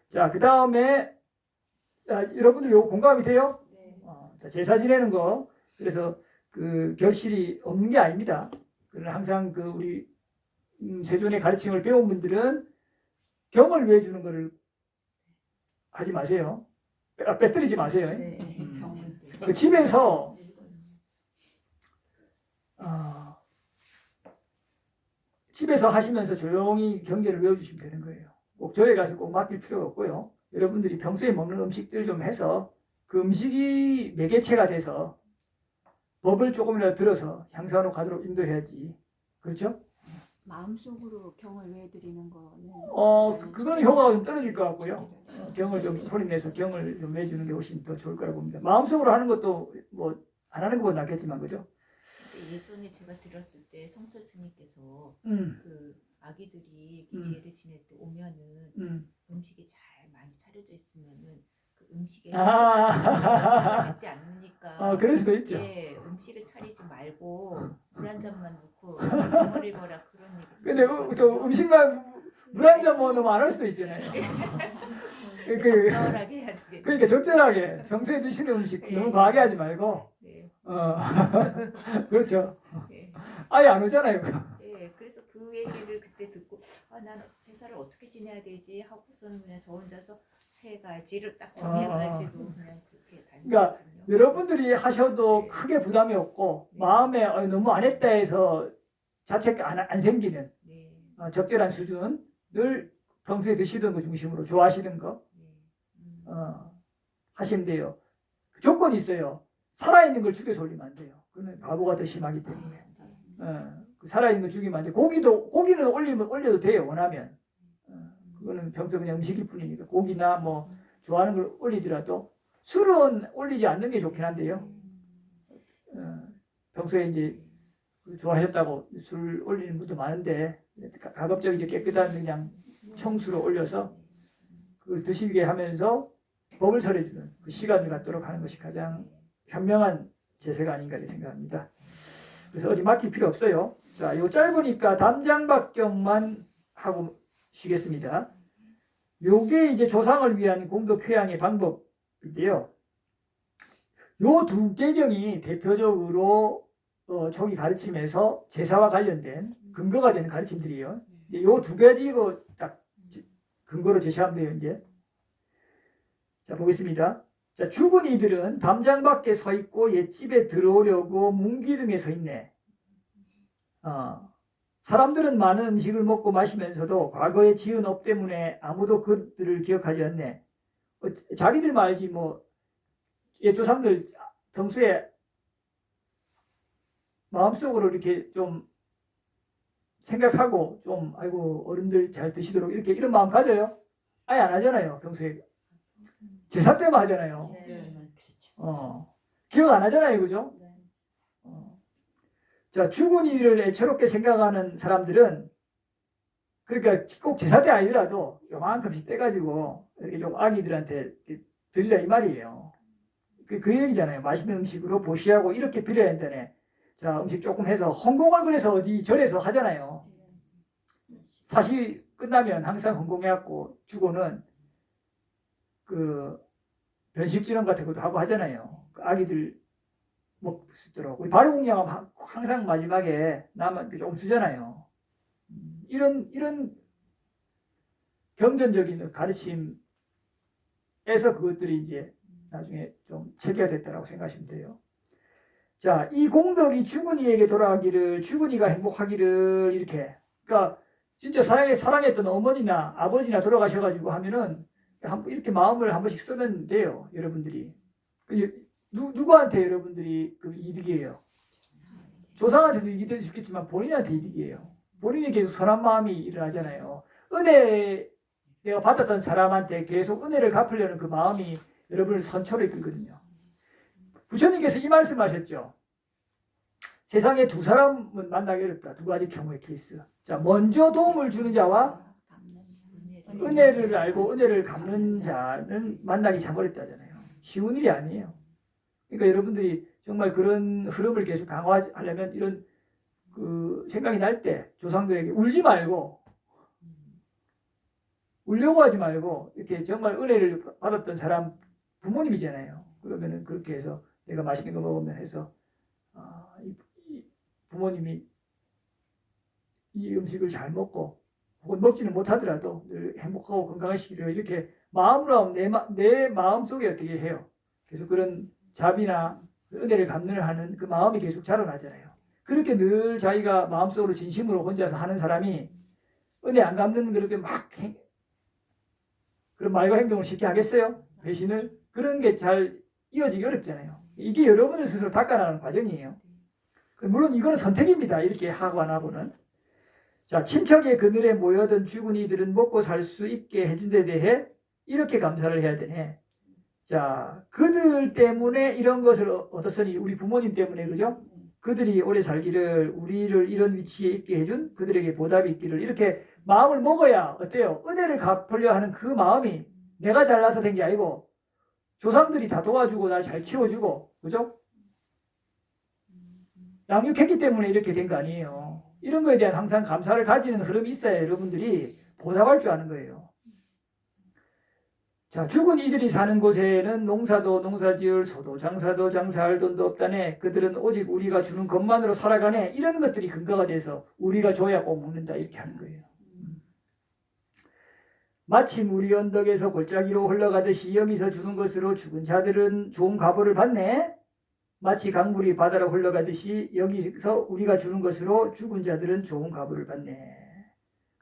자, 그 다음에 여러분들 요거 공감이 돼요? 네. 자, 제사 지내는 거 그래서 그 결실이 없는 게 아닙니다. 그러나 항상 그 우리 세존의 가르침을 배운 분들은 경을 위해 주는 것을 하지 마세요. 빼뜨리지 마세요. 네. 그 집에서 집에서 하시면서 조용히 경계를 외워주시면 되는 거예요. 꼭 절에 가서 꼭 맡길 필요가 없고요. 여러분들이 평소에 먹는 음식들 좀 해서 그 음식이 매개체가 돼서 법을 조금이라도 들어서 향상으로 가도록 인도해야지. 그렇죠? 마음속으로 경을 외드리는 거는 그건 효과가 좀 떨어질 것 같고요. 경을 좀 소리내서 경을 좀 외주는 게 훨씬 더 좋을 거라고 봅니다. 마음속으로 하는 것도 뭐 안 하는 것보다 낫겠지만 그죠? 예전에 제가 들었을 때 성철 스님께서 그 아기들이 제를 지낼 때 오면은 음식이 잘 많이 차려져 있으면은 그 음식에 되지 않으니까 그럴 수도 있죠. 예, 음식을 차리지 말고 물 한 잔만 넣고 덩어리 거라 그런 얘기. 근데 또 음식만 물 한 잔 먹으면 안 할 수도 있잖아요. 적절하게 해야 되겠네. 그러니까 적절하게 평소에 드시는 음식 너무 과하게 하지 말고 네. 그렇죠. 네. 아예 안 오잖아요. 네, 그래서 그 얘기를 그때 듣고 난 제사를 어떻게 지내야 되지 하고서는 그냥 저 혼자서 3가지를 딱 정해가지고 그냥 그렇게 다녔거든요. 그러니까 여러분들이 하셔도 크게 부담이 없고 마음에 너무 안 했다 해서 자체가 안 생기는 네. 적절한 수준을 평소에 드시던 거 중심으로 좋아하시는 거 네. 하시면 돼요. 조건이 있어요. 살아있는 걸 죽여서 올리면 안 돼요. 그건 바보가 더 심하기 때문에. 그 살아있는 걸 죽이면 안 돼요. 고기는 올려도 돼요. 원하면. 그거는 평소 그냥 음식일 뿐이니까 고기나 뭐 좋아하는 걸 올리더라도 술은 올리지 않는 게 좋긴 한데요. 평소에 이제 좋아하셨다고 술 올리는 분도 많은데 가급적 이제 깨끗한 그냥 청수로 올려서 그걸 드시게 하면서 법을 설해주는 그 시간을 갖도록 하는 것이 가장 현명한 제세가 아닌가 생각합니다. 그래서 어디 맡길 필요 없어요. 자, 이거 짧으니까 담장박경만 하고 쉬겠습니다. 요게 이제 조상을 위한 공덕 표양의 방법인데요. 요 두 개경이 대표적으로 초기 가르침에서 제사와 관련된 근거가 되는 가르침들이에요. 요 두 가지 이거 딱 근거로 제시하면 돼요, 이제. 자, 보겠습니다. 자, 죽은 이들은 담장 밖에 서 있고 옛집에 들어오려고 문기둥에 서 있네. 사람들은 많은 음식을 먹고 마시면서도 과거에 지은 업 때문에 아무도 그들을 기억하지 않네. 자기들만 알지 뭐 옛 조상들 평소에 마음속으로 이렇게 좀 생각하고 좀 아이고 어른들 잘 드시도록 이렇게 이런 마음 가져요? 아예 안 하잖아요. 평소에 제사 때만 하잖아요. 기억 안 하잖아요, 그죠? 자, 죽은 이를 애처롭게 생각하는 사람들은 그러니까 꼭 제사 때 아니더라도 요만큼씩 떼가지고 이렇게 좀 아기들한테 드리라 이 말이에요. 그 얘기잖아요. 맛있는 음식으로 보시하고 이렇게 빌어야 한다네. 자, 음식 조금 해서 헌공을 그래서 어디 절에서 하잖아요. 사실 끝나면 항상 헌공해갖고 주고는 그 변식질환 같은 것도 하고 하잖아요. 그 아기들 먹을 수 있도록. 우리 발효공양은 항상 마지막에 남은 조금 주잖아요. 이런 경전적인 가르침에서 그것들이 이제 나중에 좀 체계화됐다고 생각하시면 돼요. 자, 이 공덕이 죽은 이에게 돌아가기를, 죽은 이가 행복하기를 이렇게. 그러니까 진짜 사랑했던 어머니나 아버지나 돌아가셔가지고 하면은 이렇게 마음을 한 번씩 쓰면 돼요, 여러분들이. 누구한테 여러분들이 그 이득이에요? 조상한테도 이익이 될 수 있겠지만 본인한테 이득이에요. 본인이 계속 선한 마음이 일어나잖아요. 은혜 내가 받았던 사람한테 계속 은혜를 갚으려는 그 마음이 여러분을 선처로 이끌거든요. 부처님께서 이 말씀하셨죠. 세상에 두 사람은 만나기 어렵다. 두 가지 경우의 케이스. 자, 먼저 도움을 주는 자와 은혜를 알고 은혜를 갚는 자는 만나기 참 어렵다잖아요. 쉬운 일이 아니에요. 그러니까 여러분들이 정말 그런 흐름을 계속 강화하려면 이런 그 생각이 날 때 조상들에게 울지 말고 울려고 하지 말고 이렇게 정말 은혜를 받았던 사람 부모님이잖아요. 그러면은 그렇게 해서 내가 맛있는 거 먹으면 해서 이 부모님이 이 음식을 잘 먹고 혹은 먹지는 못하더라도 늘 행복하고 건강하시기를 이렇게 마음으로 내 마음속에 어떻게 해요. 그래서 그런 자비나 은혜를 감사하는 그 마음이 계속 자라나잖아요. 그렇게 늘 자기가 마음속으로 진심으로 혼자서 하는 사람이 은혜 안 갚는 그렇게 막 그런 말과 행동을 쉽게 하겠어요? 배신을? 그런 게 잘 이어지기 어렵잖아요. 이게 여러분을 스스로 닦아나가는 과정이에요. 물론 이거는 선택입니다. 이렇게 하고 안 하고는. 자, 친척의 그늘에 모여든 죽은 이들은 먹고 살 수 있게 해준 데 대해 이렇게 감사를 해야 되네. 자, 그들 때문에 이런 것을 얻었으니 우리 부모님 때문에 그죠? 그들이 오래 살기를 우리를 이런 위치에 있게 해준 그들에게 보답이 있기를 이렇게 마음을 먹어야 어때요? 은혜를 갚으려 하는 그 마음이 내가 잘나서 된 게 아니고 조상들이 다 도와주고 날 잘 키워주고 그죠? 양육했기 때문에 이렇게 된 거 아니에요. 이런 거에 대한 항상 감사를 가지는 흐름이 있어야 여러분들이 보답할 줄 아는 거예요. 자, 죽은 이들이 사는 곳에는 농사도 농사지을 소도 장사도 장사할 돈도 없다네. 그들은 오직 우리가 주는 것만으로 살아가네. 이런 것들이 근거가 돼서 우리가 줘야 꼭 먹는다 이렇게 하는 거예요. 마침 우리 언덕에서 골짜기로 흘러가듯이 여기서 주는 것으로 죽은 자들은 좋은 값을 받네. 마치 강물이 바다로 흘러가듯이 여기서 우리가 주는 것으로 죽은 자들은 좋은 값을 받네.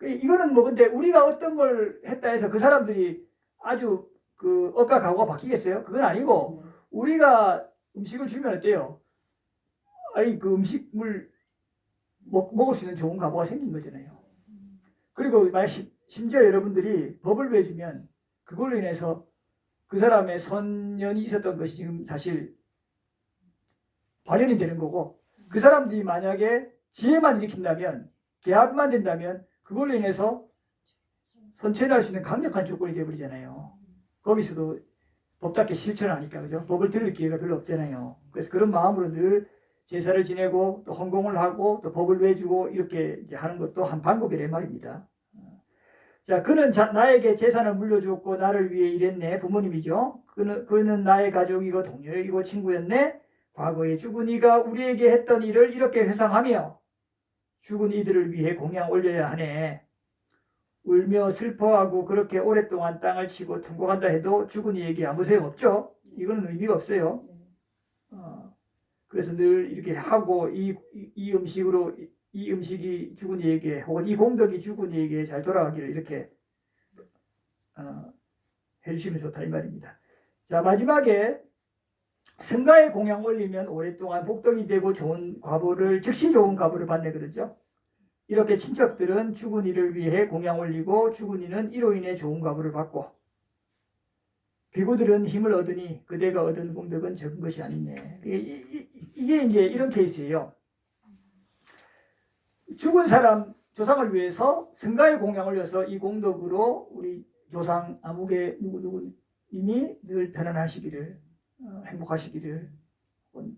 이거는 뭐 근데 우리가 어떤 걸 했다 해서 그 사람들이 아주 그 억가 각오가 바뀌겠어요? 그건 아니고 우리가 음식을 주면 어때요? 아니 그 음식물 먹을 수 있는 좋은 각오가 생긴 거잖아요. 그리고 심지어 여러분들이 법을 배주면 그걸로 인해서 그 사람의 선연이 있었던 것이 지금 사실 발현이 되는 거고, 그 사람들이 만약에 지혜만 일으킨다면, 계합만 된다면 그걸로 인해서 선체할 수 있는 강력한 조건이 되어버리잖아요. 거기서도 법답게 실천을 하니까, 그죠? 법을 들을 기회가 별로 없잖아요. 그래서 그런 마음으로 늘 제사를 지내고 또 헌공을 하고 또 법을 외주고 이렇게 이제 하는 것도 한 방법이란 말입니다. 자, 그는 나에게 재산을 물려주었고 나를 위해 일했네. 부모님이죠. 그는 나의 가족이고 동료이고 친구였네. 과거에 죽은 이가 우리에게 했던 일을 이렇게 회상하며 죽은 이들을 위해 공양 올려야 하네. 울며 슬퍼하고 그렇게 오랫동안 땅을 치고 통곡한다 해도 죽은 이에게 아무 소용없죠. 이거는 의미가 없어요. 그래서 늘 이렇게 하고 이 음식으로 이 음식이 죽은 이에게 혹은 이 공덕이 죽은 이에게 잘 돌아가기를 이렇게 해주시면 좋다 이 말입니다. 자, 마지막에 승가에 공양 올리면 오랫동안 복덕이 되고 좋은 과보를 즉시 좋은 과보를 받네 그러죠. 이렇게 친척들은 죽은 이를 위해 공양 올리고 죽은 이는 이로 인해 좋은 과보를 받고 비구들은 힘을 얻으니 그대가 얻은 공덕은 적은 것이 아니네. 이게 이제 이런 케이스예요. 죽은 사람 조상을 위해서 승가에 공양 올려서 이 공덕으로 우리 조상 아무개 누구님이 늘 편안하시기를 행복하시기를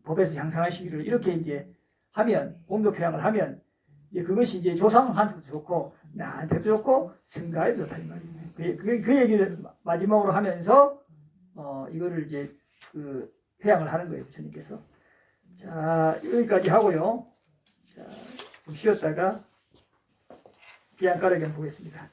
법에서 향상하시기를 이렇게 이제 하면 공덕 회양을 하면 이제 그것이 이제 조상한테도 좋고 나한테도 좋고 승가에도 좋다 이 말이에요. 그 얘기를 마지막으로 하면서 이거를 이제 그 회양을 하는 거예요 부처님께서. 자, 여기까지 하고요. 자, 좀 쉬었다가 비양가르경 보겠습니다.